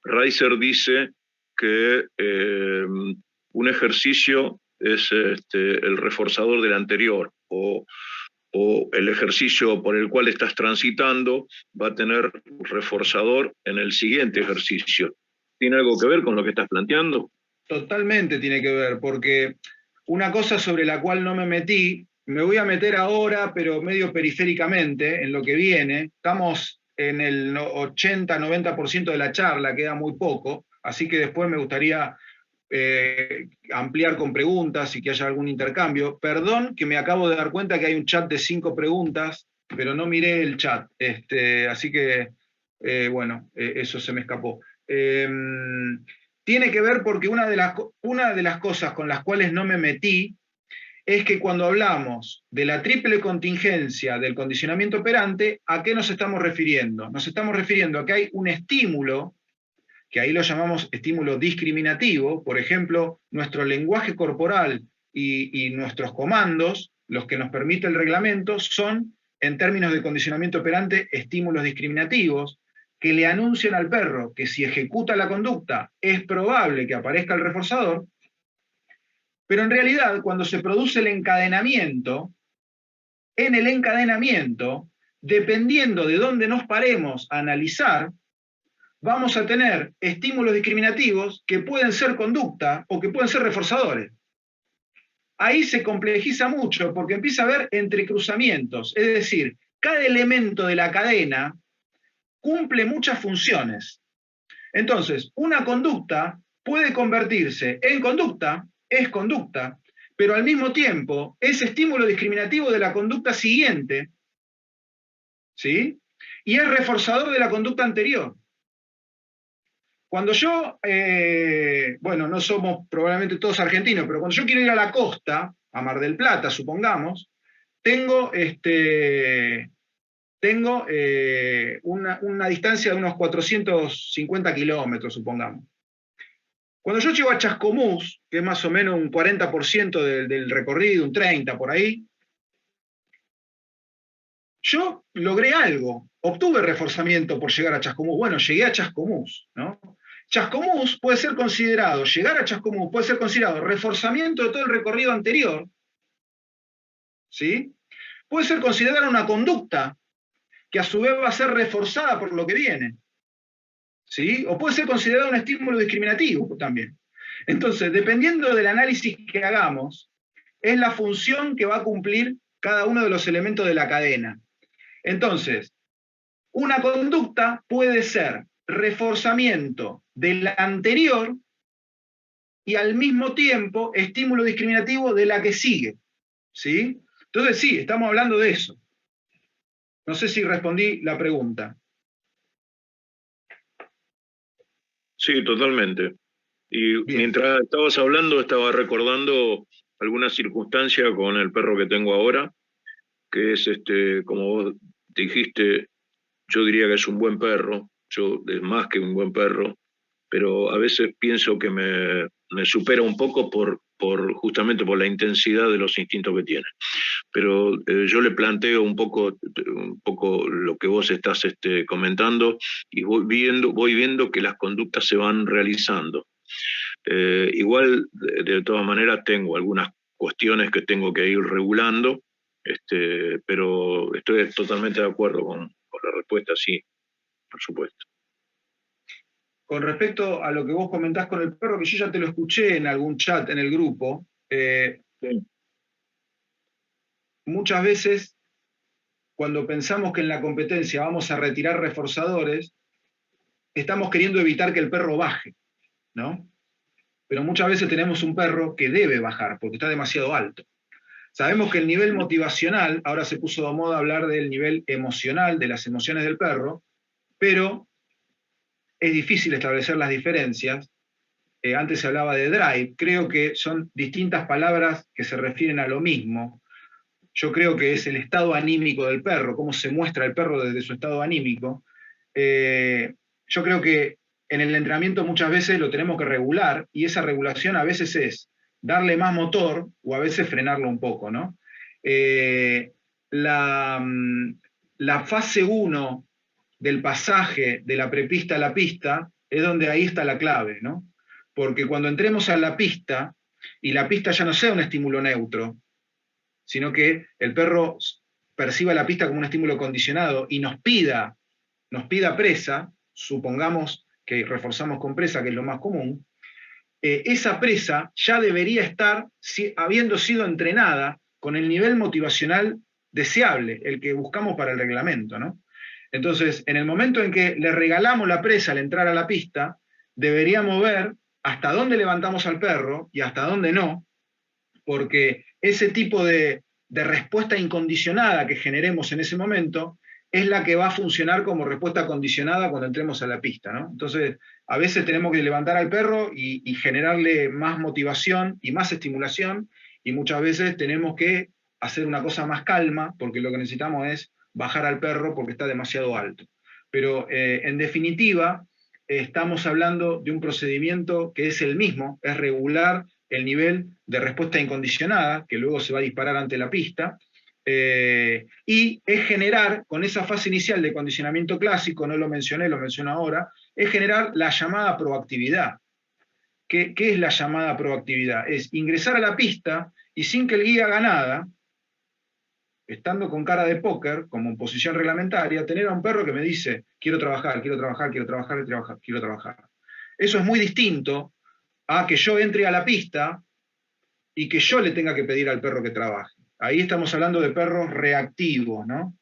Reiser dice que un ejercicio es el reforzador del anterior, o el ejercicio por el cual estás transitando va a tener reforzador en el siguiente ejercicio. ¿Tiene algo que ver con lo que estás planteando? Totalmente tiene que ver, porque una cosa sobre la cual no me metí, me voy a meter ahora, pero medio periféricamente, en lo que viene. Estamos en el 80-90% de la charla, queda muy poco, así que después me gustaría ampliar con preguntas y que haya algún intercambio. Perdón que me acabo de dar cuenta que hay un chat de 5 preguntas, pero no miré el chat, así que, bueno, eso se me escapó. Tiene que ver porque una de las cosas con las cuales no me metí es que cuando hablamos de la triple contingencia del condicionamiento operante, ¿a qué nos estamos refiriendo? Nos estamos refiriendo a que hay un estímulo, que ahí lo llamamos estímulo discriminativo, por ejemplo, nuestro lenguaje corporal y nuestros comandos, los que nos permite el reglamento, son, en términos de condicionamiento operante, estímulos discriminativos, que le anuncian al perro que si ejecuta la conducta es probable que aparezca el reforzador, pero en realidad cuando se produce el encadenamiento, en el encadenamiento, dependiendo de dónde nos paremos a analizar, vamos a tener estímulos discriminativos que pueden ser conducta o que pueden ser reforzadores. Ahí se complejiza mucho porque empieza a haber entrecruzamientos, es decir, cada elemento de la cadena cumple muchas funciones. Entonces, una conducta puede convertirse en conducta, es conducta, pero al mismo tiempo es estímulo discriminativo de la conducta siguiente, ¿sí? Y es reforzador de la conducta anterior. Cuando yo, bueno, no somos probablemente todos argentinos, pero cuando yo quiero ir a la costa, a Mar del Plata, supongamos, tengo una distancia de unos 450 kilómetros, supongamos. Cuando yo llego a Chascomús, que es más o menos un 40% del recorrido, un 30% por ahí, yo logré algo, obtuve reforzamiento por llegar a Chascomús. Bueno, llegué a Chascomús, ¿no? Chascomús puede ser considerado, llegar a Chascomús puede ser considerado reforzamiento de todo el recorrido anterior, ¿sí? Puede ser considerada una conducta que a su vez va a ser reforzada por lo que viene, ¿sí? O puede ser considerado un estímulo discriminativo también. Entonces, dependiendo del análisis que hagamos, es la función que va a cumplir cada uno de los elementos de la cadena. Entonces, una conducta puede ser reforzamiento de la anterior y al mismo tiempo estímulo discriminativo de la que sigue, ¿sí? Entonces sí, estamos hablando de eso. No sé si respondí la pregunta. Sí, totalmente. Y Bien. mientras estabas hablando, estaba recordando alguna circunstancia con el perro que tengo ahora, que es, como vos dijiste, yo diría que es un buen perro, es más que un buen perro, pero a veces pienso que me supera un poco justamente por la intensidad de los instintos que tiene. Pero yo le planteo un poco lo que vos estás comentando y voy viendo que las conductas se van realizando. Igual, de todas maneras, tengo algunas cuestiones que tengo que ir regulando, pero estoy totalmente de acuerdo con la respuesta, sí, por supuesto. Con respecto a lo que vos comentás con el perro, que yo ya te lo escuché en algún chat en el grupo, Sí. muchas veces cuando pensamos que en la competencia vamos a retirar reforzadores, estamos queriendo evitar que el perro baje, ¿no? Pero muchas veces tenemos un perro que debe bajar porque está demasiado alto. Sabemos que el nivel motivacional, ahora se puso de moda hablar del nivel emocional, de las emociones del perro, pero es difícil establecer las diferencias. Antes se hablaba de drive, creo que son distintas palabras que se refieren a lo mismo. Yo creo que es el estado anímico del perro, cómo se muestra el perro desde su estado anímico. Yo creo que en el entrenamiento muchas veces lo tenemos que regular y esa regulación a veces es darle más motor o a veces frenarlo un poco, ¿no? La, la fase 1 del pasaje de la prepista a la pista es donde ahí está la clave, ¿no? Porque cuando entremos a la pista y la pista ya no sea un estímulo neutro, sino que el perro perciba la pista como un estímulo condicionado y nos pida presa, supongamos que reforzamos con presa, que es lo más común, esa presa ya debería estar habiendo sido entrenada con el nivel motivacional deseable, el que buscamos para el reglamento, ¿no? Entonces, en el momento en que le regalamos la presa al entrar a la pista, deberíamos ver hasta dónde levantamos al perro y hasta dónde no, porque ese tipo de respuesta incondicionada que generemos en ese momento es la que va a funcionar como respuesta condicionada cuando entremos a la pista, ¿no? Entonces, a veces tenemos que levantar al perro y generarle más motivación y más estimulación, y muchas veces tenemos que hacer una cosa más calma, porque lo que necesitamos es bajar al perro porque está demasiado alto. Pero en definitiva, estamos hablando de un procedimiento que es el mismo, es regular el nivel de respuesta incondicionada, que luego se va a disparar ante la pista, y es generar, con esa fase inicial de condicionamiento clásico, no lo mencioné, lo menciono ahora, es generar la llamada proactividad. ¿Qué es la llamada proactividad? Es ingresar a la pista y sin que el guía haga nada, estando con cara de póker, como en posición reglamentaria, tener a un perro que me dice, quiero trabajar, quiero trabajar, quiero trabajar, quiero trabajar, quiero trabajar. Eso es muy distinto a que yo entre a la pista y que yo le tenga que pedir al perro que trabaje. Ahí estamos hablando de perros reactivos, ¿no?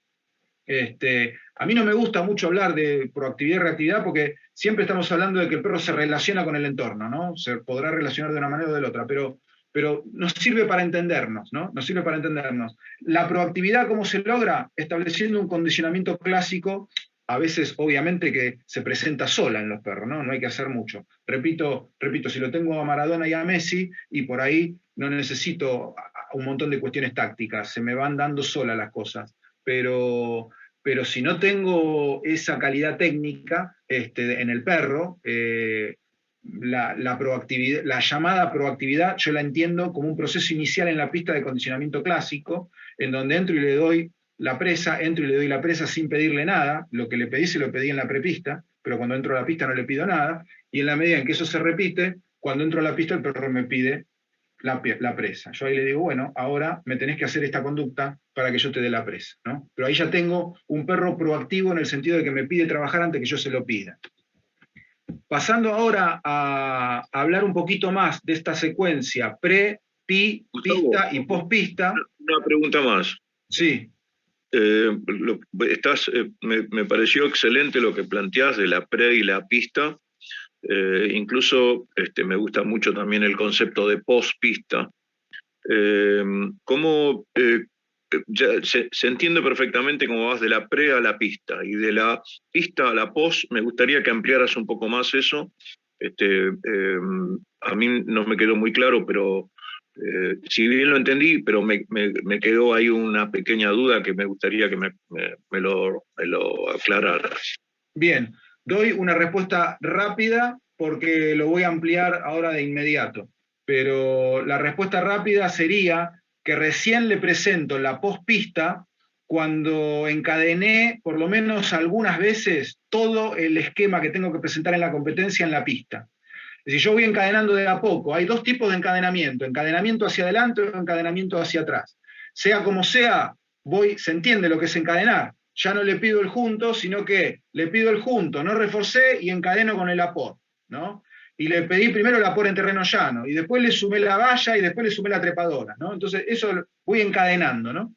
A mí no me gusta mucho hablar de proactividad y reactividad porque siempre estamos hablando de que el perro se relaciona con el entorno, ¿no? Se podrá relacionar de una manera o de la otra, pero nos sirve para entendernos, ¿no? Nos sirve para entendernos. La proactividad, ¿cómo se logra? Estableciendo un condicionamiento clásico, a veces obviamente que se presenta sola en los perros, ¿no? No hay que hacer mucho. Repito, si lo tengo a Maradona y a Messi, y por ahí no necesito un montón de cuestiones tácticas, se me van dando solas las cosas. Pero si no tengo esa calidad técnica en el perro, la proactividad, la llamada proactividad, yo la entiendo como un proceso inicial en la pista de condicionamiento clásico, en donde entro y le doy la presa, sin pedirle nada, lo que le pedí se lo pedí en la prepista, pero cuando entro a la pista no le pido nada, y en la medida en que eso se repite, cuando entro a la pista el perro me pide la presa. Yo ahí le digo, bueno, ahora me tenés que hacer esta conducta para que yo te dé la presa, ¿no? Pero ahí ya tengo un perro proactivo en el sentido de que me pide trabajar antes que yo se lo pida. Pasando ahora a hablar un poquito más de esta secuencia pre, pi, pista y post-pista. Una pregunta más. Sí. Me pareció excelente lo que planteás de la pre y la pista. Incluso me gusta mucho también el concepto de post-pista. ¿Cómo se entiende perfectamente cómo vas de la pre a la pista? Y de la pista a la post, me gustaría que ampliaras un poco más eso. A mí no me quedó muy claro, pero si bien lo entendí, pero me quedó ahí una pequeña duda que me gustaría que me lo aclararas. Bien, doy una respuesta rápida porque lo voy a ampliar ahora de inmediato. Pero la respuesta rápida sería que recién le presento la post-pista cuando encadené por lo menos algunas veces todo el esquema que tengo que presentar en la competencia en la pista. Es decir, yo voy encadenando de a poco. Hay dos tipos de encadenamiento hacia adelante o encadenamiento hacia atrás. Sea como sea, se entiende lo que es encadenar. Ya no le pido el junto, sino que le pido el junto, no reforcé y encadeno con el apor, ¿no? Y le pedí primero el apor en terreno llano, y después le sumé la valla y después le sumé la trepadora, ¿no? Entonces eso voy encadenando, ¿no?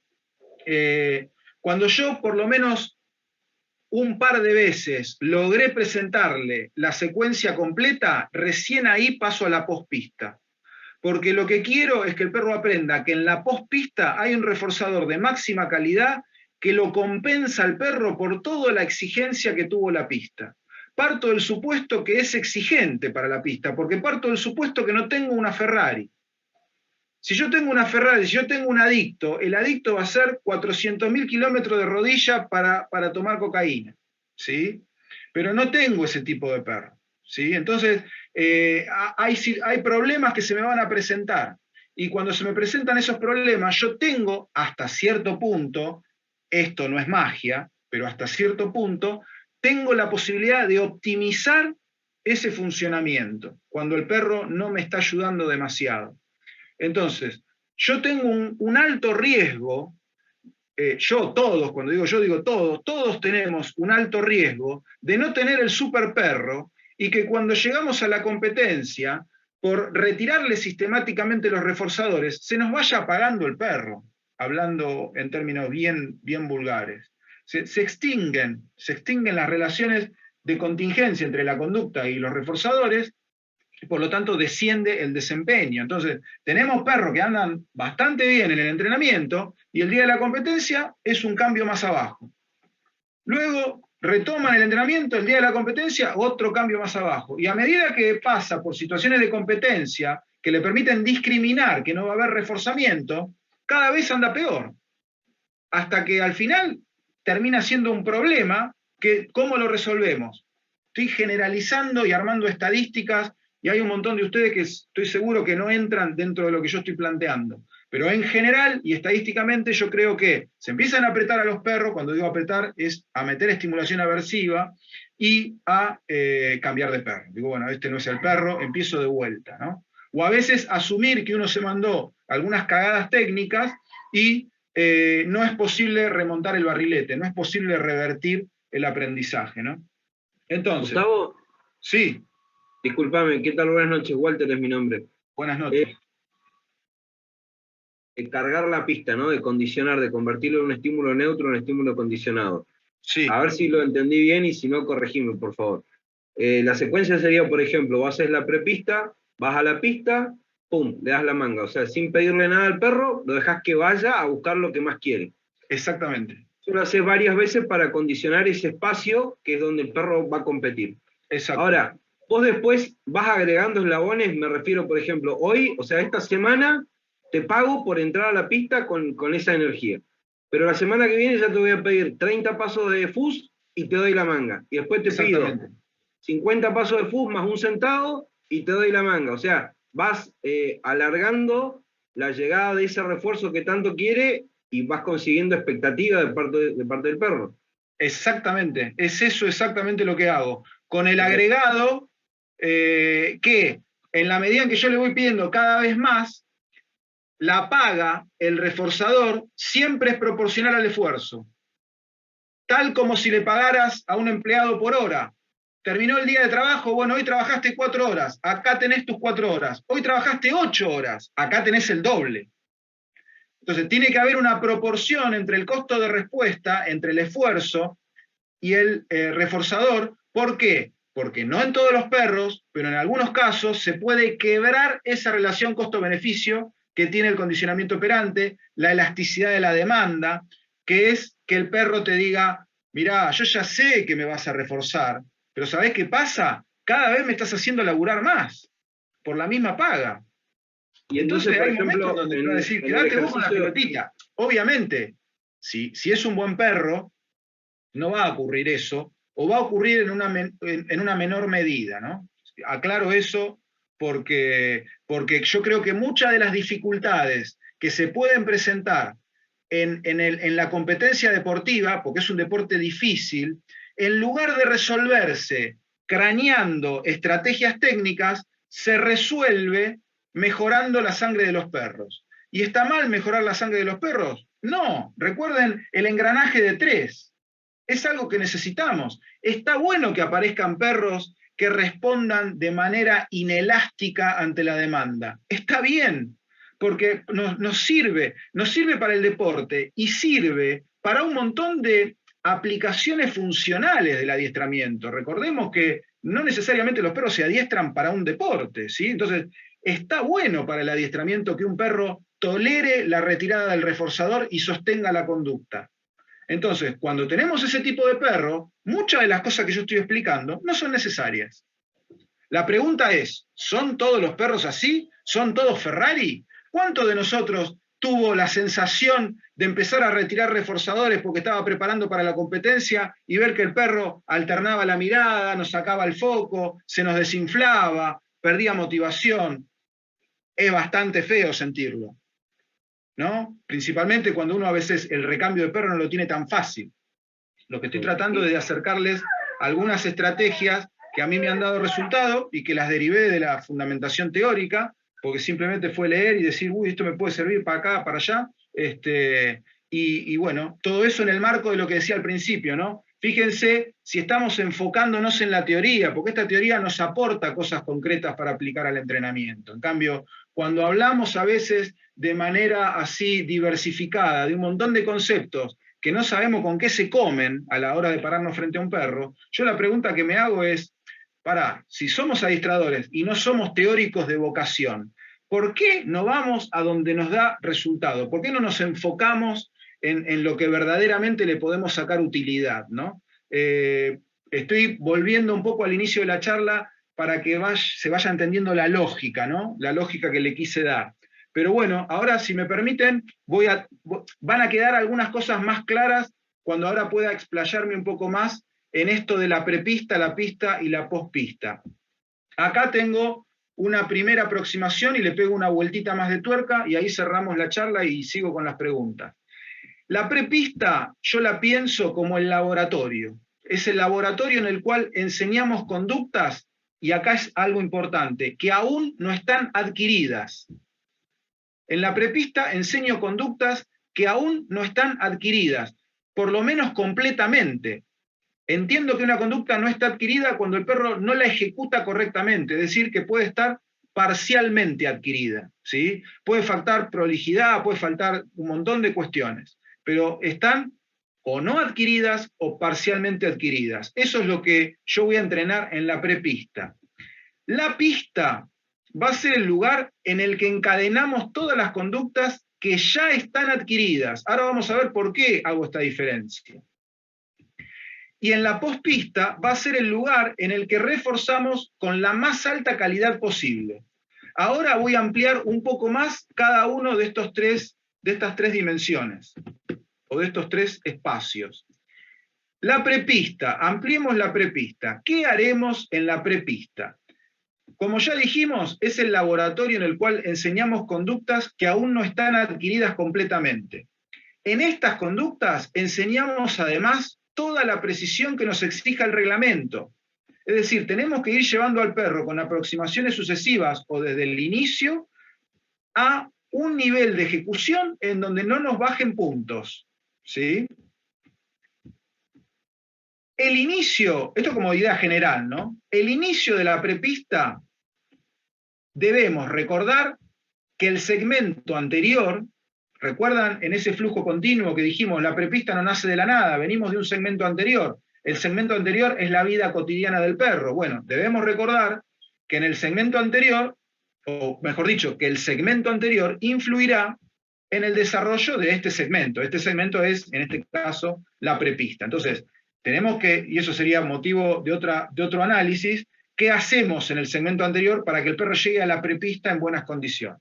Cuando yo por lo menos un par de veces logré presentarle la secuencia completa, recién ahí paso a la post-pista. Porque lo que quiero es que el perro aprenda que en la post-pista hay un reforzador de máxima calidad que lo compensa al perro por toda la exigencia que tuvo la pista. Parto del supuesto que es exigente para la pista, porque parto del supuesto que no tengo una Ferrari. Si yo tengo una Ferrari, si yo tengo un adicto, el adicto va a hacer 400.000 kilómetros de rodilla para tomar cocaína, ¿sí? Pero no tengo ese tipo de perro, ¿sí? Entonces, hay problemas que se me van a presentar. Y cuando se me presentan esos problemas, yo tengo hasta cierto punto, esto no es magia, pero hasta cierto punto, tengo la posibilidad de optimizar ese funcionamiento, cuando el perro no me está ayudando demasiado. Entonces, yo tengo un alto riesgo, cuando digo yo digo todos tenemos un alto riesgo de no tener el super perro y que cuando llegamos a la competencia, por retirarle sistemáticamente los reforzadores, se nos vaya apagando el perro, hablando en términos bien vulgares. Se extinguen las relaciones de contingencia entre la conducta y los reforzadores, y por lo tanto desciende el desempeño. Entonces, tenemos perros que andan bastante bien en el entrenamiento y el día de la competencia es un cambio más abajo. Luego retoman el entrenamiento, el día de la competencia, otro cambio más abajo. Y a medida que pasa por situaciones de competencia que le permiten discriminar que no va a haber reforzamiento, cada vez anda peor. Hasta que al final termina siendo un problema que, ¿cómo lo resolvemos? Estoy generalizando y armando estadísticas y hay un montón de ustedes que estoy seguro que no entran dentro de lo que yo estoy planteando. Pero en general y estadísticamente yo creo que se empiezan a apretar a los perros, cuando digo apretar es a meter estimulación aversiva y a cambiar de perro. Digo, bueno, este no es el perro, empiezo de vuelta, ¿no? O a veces asumir que uno se mandó algunas cagadas técnicas y no es posible remontar el barrilete, no es posible revertir el aprendizaje, ¿no? Entonces, Gustavo, sí. Discúlpame, ¿qué tal? Buenas noches, Walter es mi nombre. Buenas noches. Cargar la pista, ¿no? De condicionar, de convertirlo en un estímulo neutro en un estímulo condicionado. Sí. A ver si lo entendí bien y si no, corregime, por favor. La secuencia sería, por ejemplo, vos haces la prepista, vas a la pista, pum, le das la manga. O sea, sin pedirle nada al perro, lo dejás que vaya a buscar lo que más quiere. Exactamente. Eso lo haces varias veces para condicionar ese espacio que es donde el perro va a competir. Exacto. Ahora, vos después vas agregando eslabones, me refiero, por ejemplo, hoy, o sea, esta semana te pago por entrar a la pista con esa energía. Pero la semana que viene ya te voy a pedir 30 pasos de fus y te doy la manga. Y después te pido 50 pasos de fus más un sentado y te doy la manga. O sea, vas alargando la llegada de ese refuerzo que tanto quiere y vas consiguiendo expectativa de parte del perro. Exactamente, es eso exactamente lo que hago. Con el agregado que en la medida en que yo le voy pidiendo cada vez más, la paga, el reforzador, siempre es proporcional al esfuerzo. Tal como si le pagaras a un empleado por hora. Terminó el día de trabajo, bueno, hoy trabajaste 4 horas, acá tenés tus 4 horas. Hoy trabajaste 8 horas, acá tenés el doble. Entonces, tiene que haber una proporción entre el costo de respuesta, entre el esfuerzo y el reforzador. ¿Por qué? Porque no en todos los perros, pero en algunos casos se puede quebrar esa relación costo-beneficio que tiene el condicionamiento operante, la elasticidad de la demanda, que es que el perro te diga, mirá, yo ya sé que me vas a reforzar, pero ¿sabés qué pasa? Cada vez me estás haciendo laburar más, por la misma paga. Y entonces, por hay ejemplo, momentos donde te va a decir, quedate vos con la pelotita. Obviamente, si es un buen perro, no va a ocurrir eso, o va a ocurrir en una menor medida, ¿no? Aclaro eso porque yo creo que muchas de las dificultades que se pueden presentar en la competencia deportiva, porque es un deporte difícil, en lugar de resolverse craneando estrategias técnicas, se resuelve mejorando la sangre de los perros. ¿Y está mal mejorar la sangre de los perros? No, recuerden el engranaje de 3. Es algo que necesitamos. Está bueno que aparezcan perros que respondan de manera inelástica ante la demanda. Está bien, porque nos sirve para el deporte y sirve para un montón de aplicaciones funcionales del adiestramiento. Recordemos que no necesariamente los perros se adiestran para un deporte, ¿sí? Entonces, está bueno para el adiestramiento que un perro tolere la retirada del reforzador y sostenga la conducta. Entonces, cuando tenemos ese tipo de perro, muchas de las cosas que yo estoy explicando no son necesarias. La pregunta es, ¿son todos los perros así? ¿Son todos Ferrari? ¿Cuántos de nosotros tuvo la sensación de empezar a retirar reforzadores porque estaba preparando para la competencia y ver que el perro alternaba la mirada, nos sacaba el foco, se nos desinflaba, perdía motivación? Es bastante feo sentirlo, ¿no? Principalmente cuando uno a veces el recambio de perro no lo tiene tan fácil. Lo que estoy tratando es de acercarles algunas estrategias que a mí me han dado resultado y que las derivé de la fundamentación teórica, porque simplemente fue leer y decir, uy, esto me puede servir para acá, para allá, y bueno, todo eso en el marco de lo que decía al principio, ¿no? Fíjense si estamos enfocándonos en la teoría, porque esta teoría nos aporta cosas concretas para aplicar al entrenamiento. En cambio, cuando hablamos a veces de manera así diversificada, de un montón de conceptos que no sabemos con qué se comen a la hora de pararnos frente a un perro, yo la pregunta que me hago es, si somos adiestradores y no somos teóricos de vocación, ¿por qué no vamos a donde nos da resultado? ¿Por qué no nos enfocamos en lo que verdaderamente le podemos sacar utilidad, ¿no? Estoy volviendo un poco al inicio de la charla para que se vaya entendiendo la lógica, ¿no? La lógica que le quise dar. Pero bueno, ahora si me permiten, van a quedar algunas cosas más claras cuando ahora pueda explayarme un poco más en esto de la prepista, la pista y la postpista. Acá tengo una primera aproximación y le pego una vueltita más de tuerca y ahí cerramos la charla y sigo con las preguntas. La prepista yo la pienso como el laboratorio. Es el laboratorio en el cual enseñamos conductas, y acá es algo importante, que aún no están adquiridas. En la prepista enseño conductas que aún no están adquiridas, por lo menos completamente. Entiendo que una conducta no está adquirida cuando el perro no la ejecuta correctamente, es decir, que puede estar parcialmente adquirida, ¿sí? Puede faltar prolijidad, puede faltar un montón de cuestiones, pero están o no adquiridas o parcialmente adquiridas. Eso es lo que yo voy a entrenar en la prepista. La pista va a ser el lugar en el que encadenamos todas las conductas que ya están adquiridas. Ahora vamos a ver por qué hago esta diferencia. Y en la postpista va a ser el lugar en el que reforzamos con la más alta calidad posible. Ahora voy a ampliar un poco más cada uno de estas tres dimensiones, o de estos 3 espacios. La prepista, ampliemos la prepista. ¿Qué haremos en la prepista? como ya dijimos, es el laboratorio en el cual enseñamos conductas que aún no están adquiridas completamente. En estas conductas enseñamos además toda la precisión que nos exija el reglamento. Es decir, tenemos que ir llevando al perro con aproximaciones sucesivas o desde el inicio a un nivel de ejecución en donde no nos bajen puntos. ¿Sí? El inicio, esto como idea general, ¿no? El inicio de la prepista, debemos recordar que el segmento anterior, ¿recuerdan en ese flujo continuo que dijimos, la prepista no nace de la nada, venimos de un segmento anterior? El segmento anterior es la vida cotidiana del perro. Bueno, debemos recordar que en el segmento anterior, o mejor dicho, que el segmento anterior influirá en el desarrollo de este segmento. Este segmento es, en este caso, la prepista. Entonces, tenemos que, y eso sería motivo de otro análisis, ¿qué hacemos en el segmento anterior para que el perro llegue a la prepista en buenas condiciones?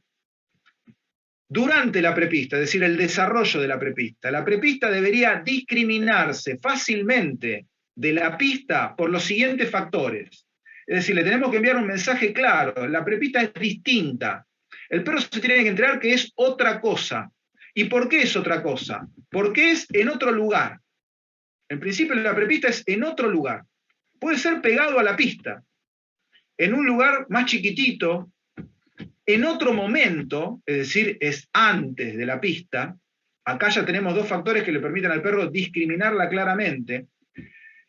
Durante la prepista, es decir, el desarrollo de la prepista debería discriminarse fácilmente de la pista por los siguientes factores. Es decir, le tenemos que enviar un mensaje claro, la prepista es distinta. El perro se tiene que enterar que es otra cosa. ¿Y por qué es otra cosa? Porque es en otro lugar. En principio la prepista es en otro lugar. Puede ser pegado a la pista, en un lugar más chiquitito, en otro momento, es decir, es antes de la pista. Acá ya tenemos dos factores que le permiten al perro discriminarla claramente.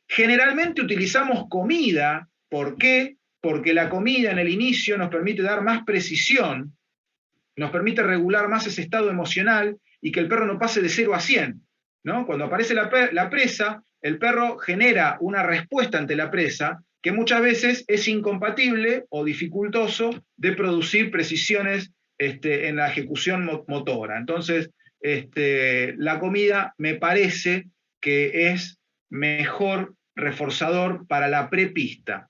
Generalmente utilizamos comida. ¿Por qué? Porque la comida en el inicio nos permite dar más precisión, nos permite regular más ese estado emocional y que el perro no pase de 0 a 100. ¿No? Cuando aparece la presa, el perro genera una respuesta ante la presa que muchas veces es incompatible o dificultoso de producir precisiones en la ejecución motora. Entonces, la comida me parece que es mejor reforzador para la prepista.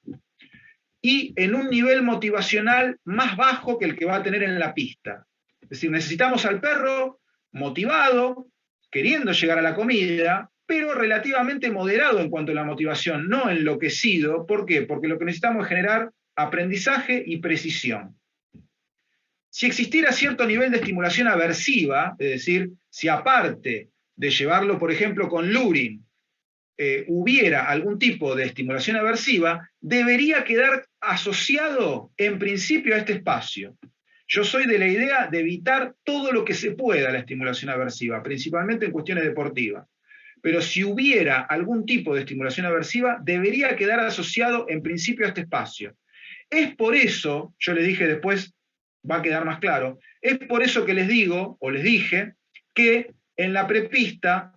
Y en un nivel motivacional más bajo que el que va a tener en la pista. Es decir, necesitamos al perro motivado, queriendo llegar a la comida, pero relativamente moderado en cuanto a la motivación, no enloquecido. ¿Por qué? Porque lo que necesitamos es generar aprendizaje y precisión. Si existiera cierto nivel de estimulación aversiva, es decir, si aparte de llevarlo, por ejemplo, con luring, hubiera algún tipo de estimulación aversiva, debería quedar asociado en principio a este espacio. Yo soy de la idea de evitar todo lo que se pueda la estimulación aversiva, principalmente en cuestiones deportivas. Pero si hubiera algún tipo de estimulación aversiva, debería quedar asociado en principio a este espacio. Es por eso, yo les dije después, va a quedar más claro, es por eso que les digo, o les dije, que en la prepista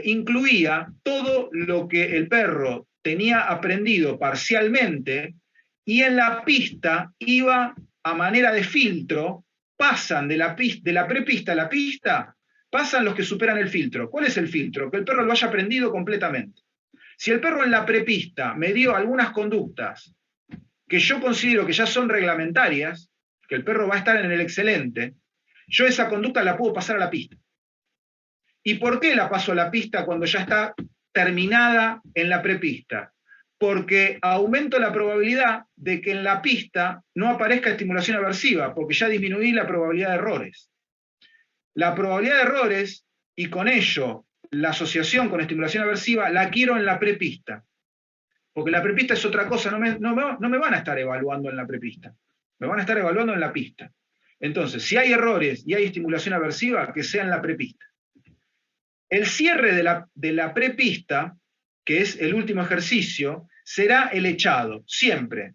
incluía todo lo que el perro tenía aprendido parcialmente, y en la pista iba a manera de filtro, pasan de la prepista a la pista, pasan los que superan el filtro. ¿Cuál es el filtro? Que el perro lo haya aprendido completamente. Si el perro en la prepista me dio algunas conductas que yo considero que ya son reglamentarias, que el perro va a estar en el excelente, yo esa conducta la puedo pasar a la pista. ¿Y por qué la paso a la pista cuando ya está terminada en la prepista? Porque aumento la probabilidad de que en la pista no aparezca estimulación aversiva, porque ya disminuí la probabilidad de errores. La probabilidad de errores, y con ello la asociación con estimulación aversiva, la quiero en la prepista. Porque la prepista es otra cosa, no me van a estar evaluando en la prepista, me van a estar evaluando en la pista. Entonces, si hay errores y hay estimulación aversiva, que sea en la prepista. El cierre de la prepista, que es el último ejercicio, será el echado, siempre.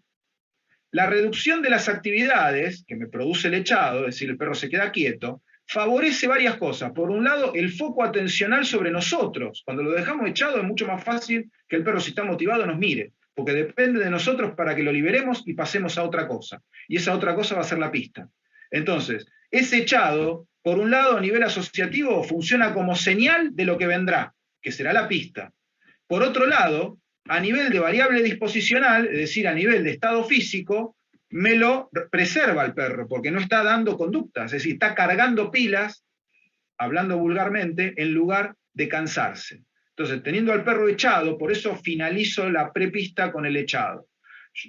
La reducción de las actividades que me produce el echado, es decir, el perro se queda quieto, favorece varias cosas. Por un lado, el foco atencional sobre nosotros. Cuando lo dejamos echado es mucho más fácil que el perro, si está motivado, nos mire, porque depende de nosotros para que lo liberemos y pasemos a otra cosa. Y esa otra cosa va a ser la pista. Entonces, ese echado, por un lado, a nivel asociativo, funciona como señal de lo que vendrá, que será la pista. Por otro lado, a nivel de variable disposicional, es decir, a nivel de estado físico, me lo preserva el perro, porque no está dando conductas, es decir, está cargando pilas, hablando vulgarmente, en lugar de cansarse. Entonces, teniendo al perro echado, por eso finalizo la prepista con el echado.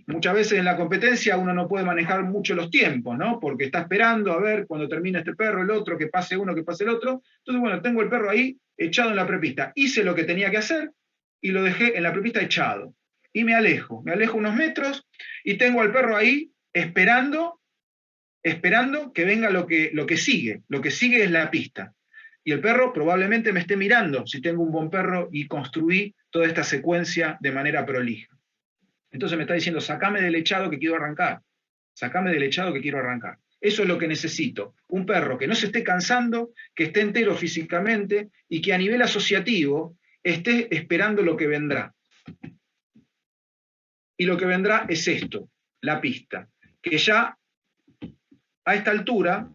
Muchas veces en la competencia uno no puede manejar mucho los tiempos, ¿no? Porque está esperando a ver cuando termina este perro, el otro, que pase uno, que pase el otro. Entonces, bueno, tengo el perro ahí echado en la prepista. Hice lo que tenía que hacer y lo dejé en la prepista echado. Y me alejo unos metros y tengo al perro ahí esperando que venga lo que sigue. Lo que sigue es la pista. Y el perro probablemente me esté mirando si tengo un buen perro y construí toda esta secuencia de manera prolija. Entonces me está diciendo, sacame del echado que quiero arrancar. Sacame del echado que quiero arrancar. Eso es lo que necesito. Un perro que no se esté cansando, que esté entero físicamente y que a nivel asociativo esté esperando lo que vendrá. Y lo que vendrá es esto, la pista. Que ya a esta altura,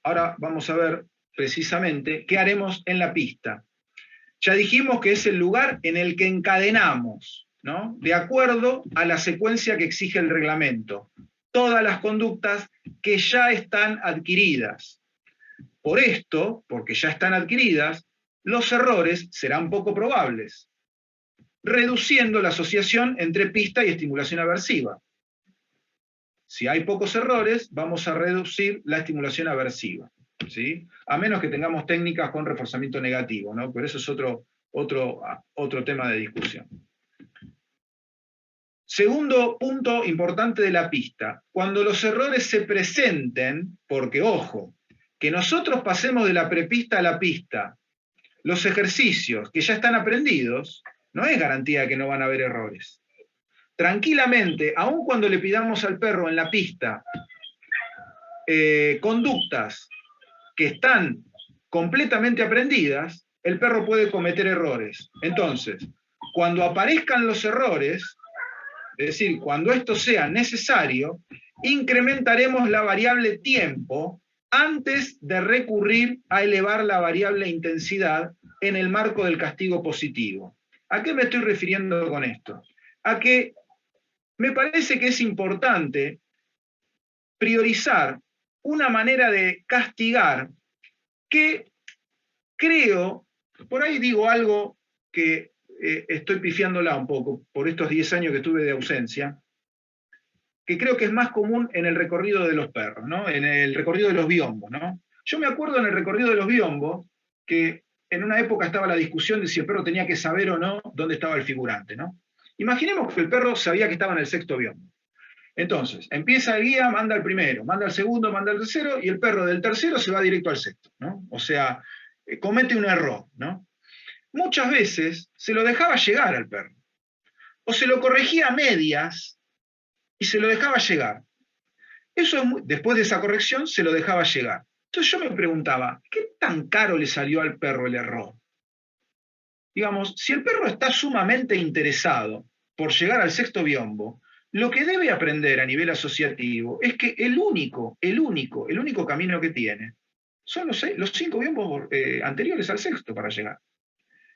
ahora vamos a ver precisamente qué haremos en la pista. Ya dijimos que es el lugar en el que encadenamos, ¿no? De acuerdo a la secuencia que exige el reglamento, todas las conductas que ya están adquiridas. Por esto, porque ya están adquiridas, los errores serán poco probables, reduciendo la asociación entre pista y estimulación aversiva. Si hay pocos errores, vamos a reducir la estimulación aversiva, ¿sí? A menos que tengamos técnicas con reforzamiento negativo, ¿no? Pero eso es otro tema de discusión. Segundo punto importante de la pista, cuando los errores se presenten, porque ojo, que nosotros pasemos de la prepista a la pista, los ejercicios que ya están aprendidos, no es garantía de que no van a haber errores. Tranquilamente, aun cuando le pidamos al perro en la pista conductas que están completamente aprendidas, el perro puede cometer errores. Entonces, cuando aparezcan los errores, es decir, cuando esto sea necesario, incrementaremos la variable tiempo antes de recurrir a elevar la variable intensidad en el marco del castigo positivo. ¿A qué me estoy refiriendo con esto? A que me parece que es importante priorizar una manera de castigar que creo, por ahí digo algo que estoy pifiándola un poco por estos 10 años que tuve de ausencia, que creo que es más común en el recorrido de los perros, ¿no? En el recorrido de los biombos, ¿no? Yo me acuerdo en el recorrido de los biombos que en una época estaba la discusión de si el perro tenía que saber o no dónde estaba el figurante, ¿no? Imaginemos que el perro sabía que estaba en el sexto biombo. Entonces, empieza el guía, manda al primero, manda al segundo, manda al tercero, y el perro del tercero se va directo al sexto, ¿no? O sea, comete un error, ¿no? Muchas veces se lo dejaba llegar al perro, o se lo corregía a medias y se lo dejaba llegar. Eso después de esa corrección se lo dejaba llegar. Entonces yo me preguntaba, ¿qué tan caro le salió al perro el error? Digamos, si el perro está sumamente interesado por llegar al sexto biombo, lo que debe aprender a nivel asociativo es que el único camino que tiene son los 5 biombos anteriores al sexto para llegar.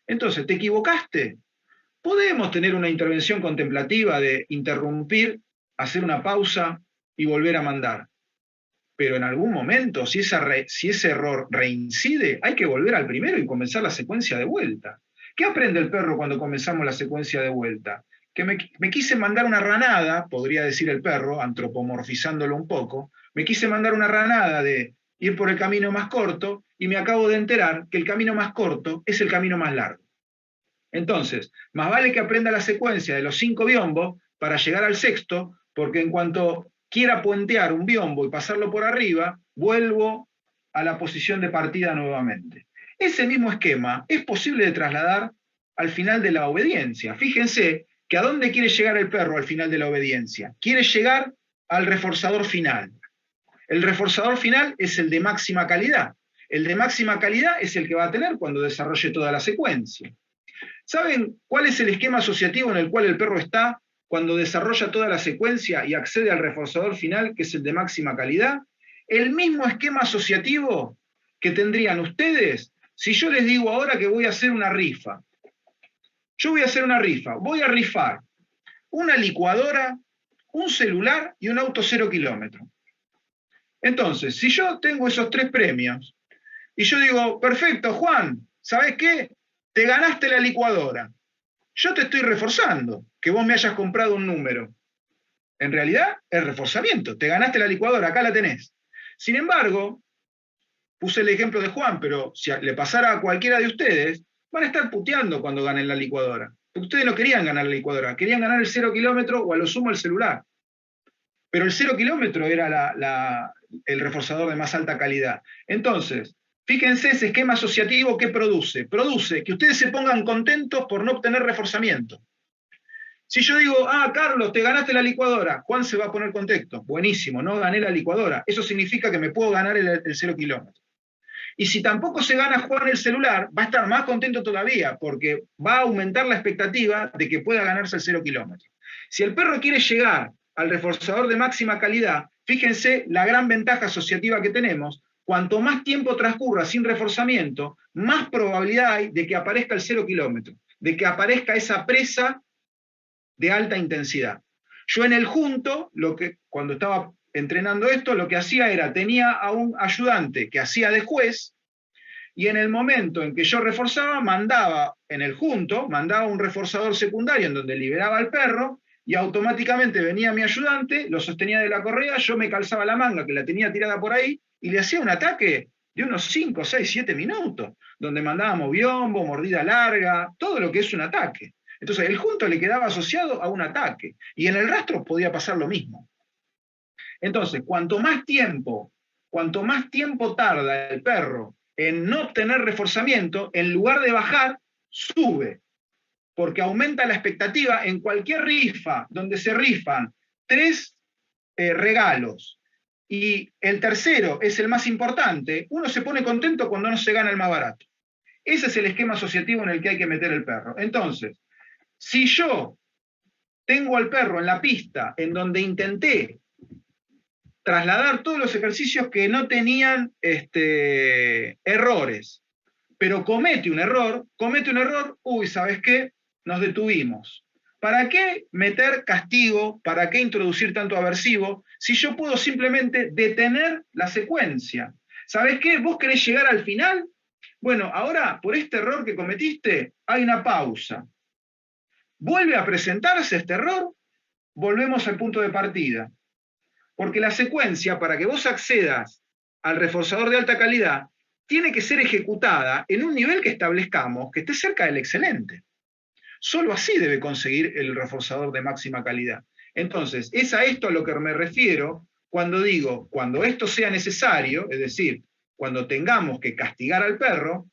Entonces, ¿te equivocaste? Podemos tener una intervención contemplativa de interrumpir, hacer una pausa y volver a mandar. Pero en algún momento, si ese error reincide, hay que volver al primero y comenzar la secuencia de vuelta. ¿Qué aprende el perro cuando comenzamos la secuencia de vuelta? Que me quise mandar una ranada, podría decir el perro, antropomorfizándolo un poco, me quise mandar una ranada de ir por el camino más corto y me acabo de enterar que el camino más corto es el camino más largo. Entonces, más vale que aprenda la secuencia de los 5 biombos para llegar al sexto, porque en cuanto quiera puentear un biombo y pasarlo por arriba, vuelvo a la posición de partida nuevamente. Ese mismo esquema es posible de trasladar al final de la obediencia. Fíjense que ¿a dónde quiere llegar el perro al final de la obediencia? Quiere llegar al reforzador final. El reforzador final es el de máxima calidad. El de máxima calidad es el que va a tener cuando desarrolle toda la secuencia. ¿Saben cuál es el esquema asociativo en el cual el perro está cuando desarrolla toda la secuencia y accede al reforzador final, que es el de máxima calidad? El mismo esquema asociativo que tendrían ustedes si yo les digo ahora que voy a hacer una rifa. Yo voy a hacer una rifa. Voy a rifar una licuadora, un celular y un auto 0 kilómetros. Entonces, si yo tengo esos 3 premios, y yo digo, perfecto, Juan, ¿sabés qué? Te ganaste la licuadora. Yo te estoy reforzando que vos me hayas comprado un número. En realidad es reforzamiento. Te ganaste la licuadora, acá la tenés. Sin embargo, puse el ejemplo de Juan, pero si le pasara a cualquiera de ustedes, van a estar puteando cuando ganen la licuadora. Porque ustedes no querían ganar la licuadora, querían ganar el 0 kilómetro o a lo sumo el celular. Pero el 0 kilómetro era el reforzador de más alta calidad. Entonces, fíjense ese esquema asociativo que produce. Produce que ustedes se pongan contentos por no obtener reforzamiento. Si yo digo, Carlos, te ganaste la licuadora, Juan se va a poner contento. Buenísimo, no gané la licuadora. Eso significa que me puedo ganar el 0 kilómetro. Y si tampoco se gana Juan el celular, va a estar más contento todavía, porque va a aumentar la expectativa de que pueda ganarse el 0 kilómetro. Si el perro quiere llegar al reforzador de máxima calidad, fíjense la gran ventaja asociativa que tenemos. Cuanto más tiempo transcurra sin reforzamiento, más probabilidad hay de que aparezca el 0 kilómetro, de que aparezca esa presa de alta intensidad. Yo en el junto, cuando estaba entrenando esto, lo que hacía era, tenía a un ayudante que hacía de juez, y en el momento en que yo reforzaba, mandaba un reforzador secundario en donde liberaba al perro, y automáticamente venía mi ayudante, lo sostenía de la correa, yo me calzaba la manga, que la tenía tirada por ahí, y le hacía un ataque de unos 5, 6, 7 minutos, donde mandábamos biombo, mordida larga, todo lo que es un ataque. Entonces el junto le quedaba asociado a un ataque, y en el rastro podía pasar lo mismo. Entonces, cuanto más tiempo tarda el perro en no obtener reforzamiento, en lugar de bajar, sube, porque aumenta la expectativa. En cualquier rifa donde se rifan 3 regalos y el tercero es el más importante, uno se pone contento cuando no se gana el más barato. Ese es el esquema asociativo en el que hay que meter el perro. Entonces, si yo tengo al perro en la pista en donde intenté trasladar todos los ejercicios que no tenían errores, pero comete un error, ¿sabes qué? Nos detuvimos. ¿Para qué meter castigo? ¿Para qué introducir tanto aversivo? Si yo puedo simplemente detener la secuencia. ¿Sabes qué? ¿Vos querés llegar al final? Bueno, ahora, por este error que cometiste, hay una pausa. Vuelve a presentarse este error, volvemos al punto de partida. Porque la secuencia, para que vos accedas al reforzador de alta calidad, tiene que ser ejecutada en un nivel que establezcamos que esté cerca del excelente. Solo así debe conseguir el reforzador de máxima calidad. Entonces, es a esto a lo que me refiero cuando digo, cuando esto sea necesario, es decir, cuando tengamos que castigar al perro,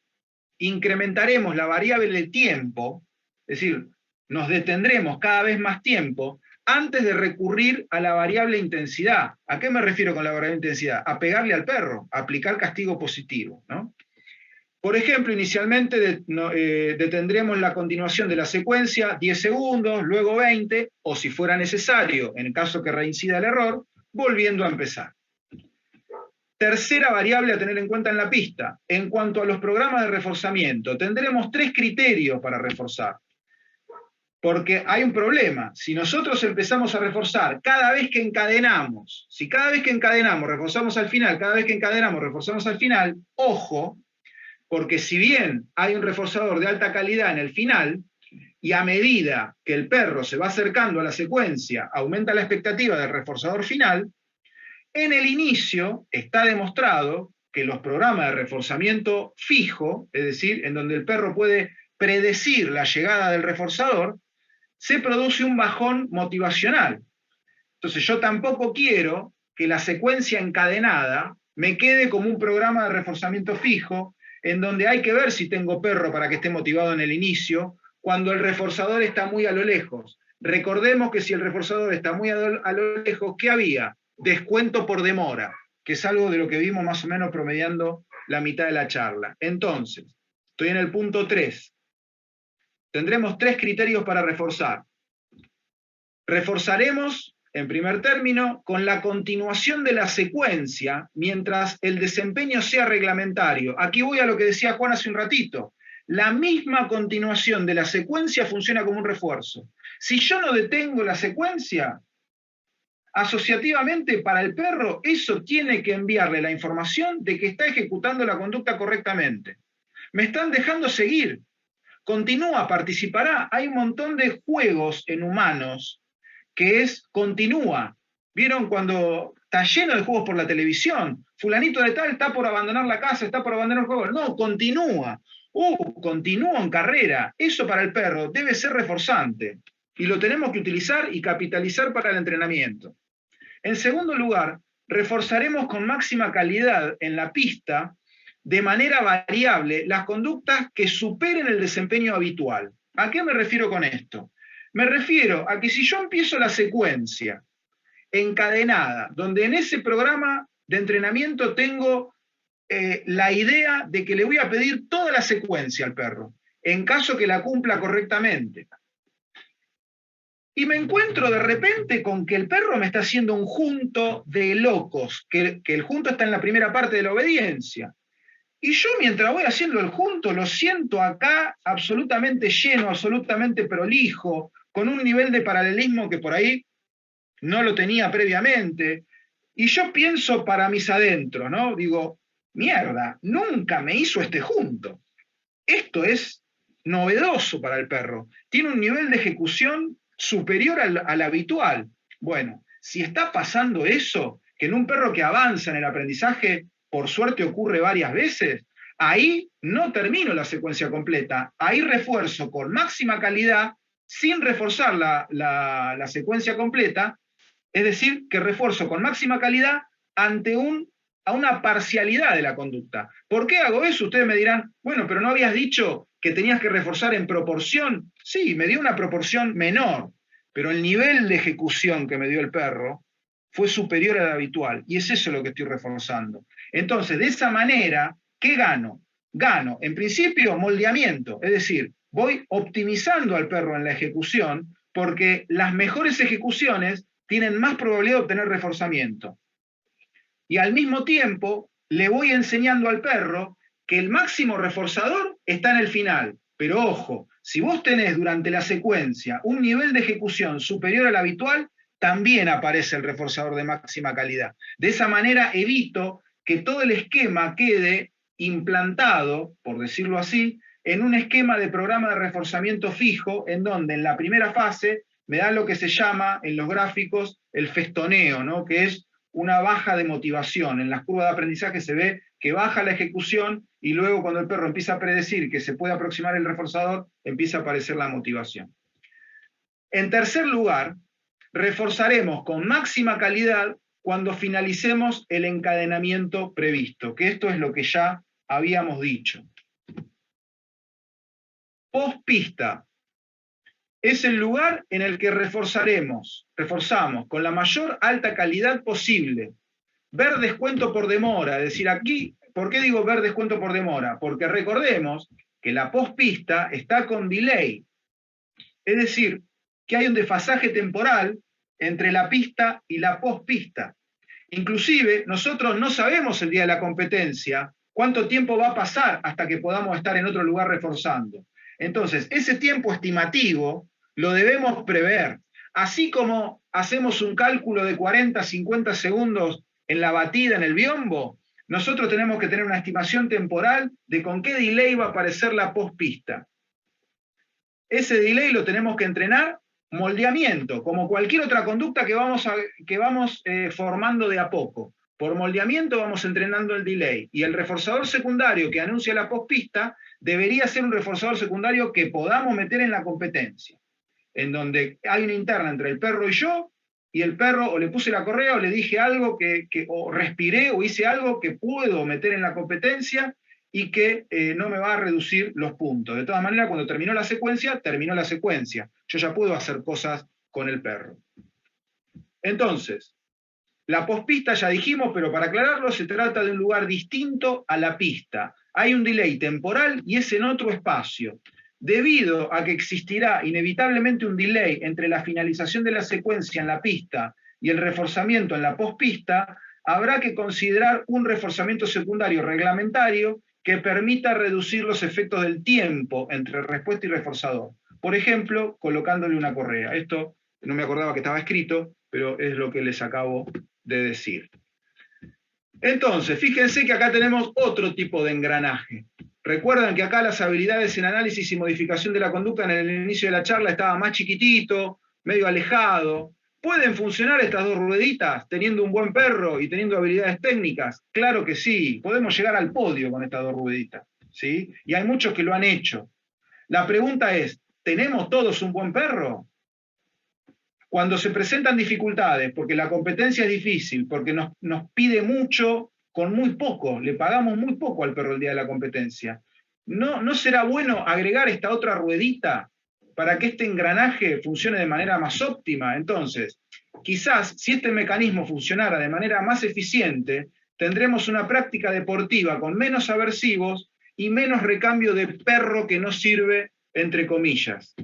incrementaremos la variable de tiempo, es decir, nos detendremos cada vez más tiempo antes de recurrir a la variable intensidad. ¿A qué me refiero con la variable intensidad? A pegarle al perro, a aplicar castigo positivo, ¿no? Por ejemplo, inicialmente detendremos la continuación de la secuencia 10 segundos, luego 20, o si fuera necesario, en caso que reincida el error, volviendo a empezar. Tercera variable a tener en cuenta en la pista. En cuanto a los programas de reforzamiento, tendremos 3 criterios para reforzar. Porque hay un problema. Si nosotros empezamos a reforzar cada vez que encadenamos, si cada vez que encadenamos reforzamos al final, cada vez que encadenamos reforzamos al final, ojo, porque si bien hay un reforzador de alta calidad en el final, y a medida que el perro se va acercando a la secuencia, aumenta la expectativa del reforzador final, en el inicio está demostrado que los programas de reforzamiento fijo, es decir, en donde el perro puede predecir la llegada del reforzador, se produce un bajón motivacional. Entonces yo tampoco quiero que la secuencia encadenada me quede como un programa de reforzamiento fijo, en donde hay que ver si tengo perro para que esté motivado en el inicio, cuando el reforzador está muy a lo lejos. Recordemos que si el reforzador está muy a lo lejos, ¿qué había? Descuento por demora, que es algo de lo que vimos más o menos promediando la mitad de la charla. Entonces, estoy en el punto 3. Tendremos 3 criterios para reforzar. Reforzaremos, en primer término, con la continuación de la secuencia mientras el desempeño sea reglamentario. Aquí voy a lo que decía Juan hace un ratito. La misma continuación de la secuencia funciona como un refuerzo. Si yo no detengo la secuencia, asociativamente para el perro, eso tiene que enviarle la información de que está ejecutando la conducta correctamente. Me están dejando seguir. Continúa, participará. Hay un montón de juegos en humanos que es continúa. ¿Vieron cuando está lleno de juegos por la televisión? Fulanito de tal está por abandonar la casa, está por abandonar el juego. No, continúa. Continúa en carrera. Eso para el perro debe ser reforzante. Y lo tenemos que utilizar y capitalizar para el entrenamiento. En segundo lugar, reforzaremos con máxima calidad en la pista, de manera variable, las conductas que superen el desempeño habitual. ¿A qué me refiero con esto? Me refiero a que si yo empiezo la secuencia encadenada, donde en ese programa de entrenamiento tengo la idea de que le voy a pedir toda la secuencia al perro, en caso que la cumpla correctamente. Y me encuentro de repente con que el perro me está haciendo un junto de locos, que el junto está en la primera parte de la obediencia. Y yo mientras voy haciendo el junto lo siento acá absolutamente lleno, absolutamente prolijo, con un nivel de paralelismo que por ahí no lo tenía previamente. Y yo pienso para mis adentros, ¿no? Digo, mierda, nunca me hizo este junto. Esto es novedoso para el perro. Tiene un nivel de ejecución superior al habitual. Bueno, si está pasando eso, que en un perro que avanza en el aprendizaje, por suerte ocurre varias veces, ahí no termino la secuencia completa, ahí refuerzo con máxima calidad, sin reforzar la secuencia completa, es decir, que refuerzo con máxima calidad ante a una parcialidad de la conducta. ¿Por qué hago eso? Ustedes me dirán, bueno, pero ¿no habías dicho que tenías que reforzar en proporción? Sí, me dio una proporción menor, pero el nivel de ejecución que me dio el perro fue superior al habitual, y es eso lo que estoy reforzando. Entonces, de esa manera, ¿qué gano? Gano, en principio, moldeamiento, es decir, voy optimizando al perro en la ejecución, porque las mejores ejecuciones tienen más probabilidad de obtener reforzamiento. Y al mismo tiempo, le voy enseñando al perro que el máximo reforzador está en el final. Pero ojo, si vos tenés durante la secuencia un nivel de ejecución superior al habitual, también aparece el reforzador de máxima calidad. De esa manera evito que todo el esquema quede implantado, por decirlo así, en un esquema de programa de reforzamiento fijo, en donde en la primera fase me da lo que se llama en los gráficos el festoneo, ¿no? Que es una baja de motivación. En las curvas de aprendizaje se ve que baja la ejecución y luego cuando el perro empieza a predecir que se puede aproximar el reforzador, empieza a aparecer la motivación. En tercer lugar, reforzaremos con máxima calidad cuando finalicemos el encadenamiento previsto, que esto es lo que ya habíamos dicho. Post-pista es el lugar en el que reforzamos con la mayor alta calidad posible. Ver descuento por demora, es decir, aquí, ¿por qué digo ver descuento por demora? Porque recordemos que la post-pista está con delay, es decir, que hay un desfasaje temporal entre la pista y la post-pista. Inclusive, nosotros no sabemos el día de la competencia cuánto tiempo va a pasar hasta que podamos estar en otro lugar reforzando. Entonces, ese tiempo estimativo lo debemos prever. Así como hacemos un cálculo de 40, 50 segundos en la batida, en el biombo, nosotros tenemos que tener una estimación temporal de con qué delay va a aparecer la post-pista. Ese delay lo tenemos que entrenar moldeamiento, como cualquier otra conducta que vamos formando de a poco. Por moldeamiento vamos entrenando el delay. Y el reforzador secundario que anuncia la post-pista debería ser un reforzador secundario que podamos meter en la competencia, en donde hay una interna entre el perro y yo, y el perro o le puse la correa o le dije algo o respiré o hice algo que puedo meter en la competencia y que no me va a reducir los puntos. De todas maneras, cuando terminó la secuencia, terminó la secuencia. Yo ya puedo hacer cosas con el perro. Entonces, la pospista ya dijimos, pero para aclararlo, se trata de un lugar distinto a la pista. Hay un delay temporal y es en otro espacio. Debido a que existirá inevitablemente un delay entre la finalización de la secuencia en la pista y el reforzamiento en la pospista, habrá que considerar un reforzamiento secundario reglamentario que permita reducir los efectos del tiempo entre respuesta y reforzador. Por ejemplo, colocándole una correa. Esto no me acordaba que estaba escrito, pero es lo que les acabo de decir. Entonces, fíjense que acá tenemos otro tipo de engranaje. Recuerdan que acá las habilidades en análisis y modificación de la conducta en el inicio de la charla estaba más chiquitito, medio alejado. ¿Pueden funcionar estas dos rueditas teniendo un buen perro y teniendo habilidades técnicas? Claro que sí, podemos llegar al podio con estas dos rueditas, ¿sí? Y hay muchos que lo han hecho. La pregunta es, ¿tenemos todos un buen perro? Cuando se presentan dificultades, porque la competencia es difícil, porque nos pide mucho con muy poco, le pagamos muy poco al perro el día de la competencia, ¿no será bueno agregar esta otra ruedita para que este engranaje funcione de manera más óptima? Entonces, quizás si este mecanismo funcionara de manera más eficiente, tendremos una práctica deportiva con menos aversivos y menos recambio de perro que no sirve, entre comillas.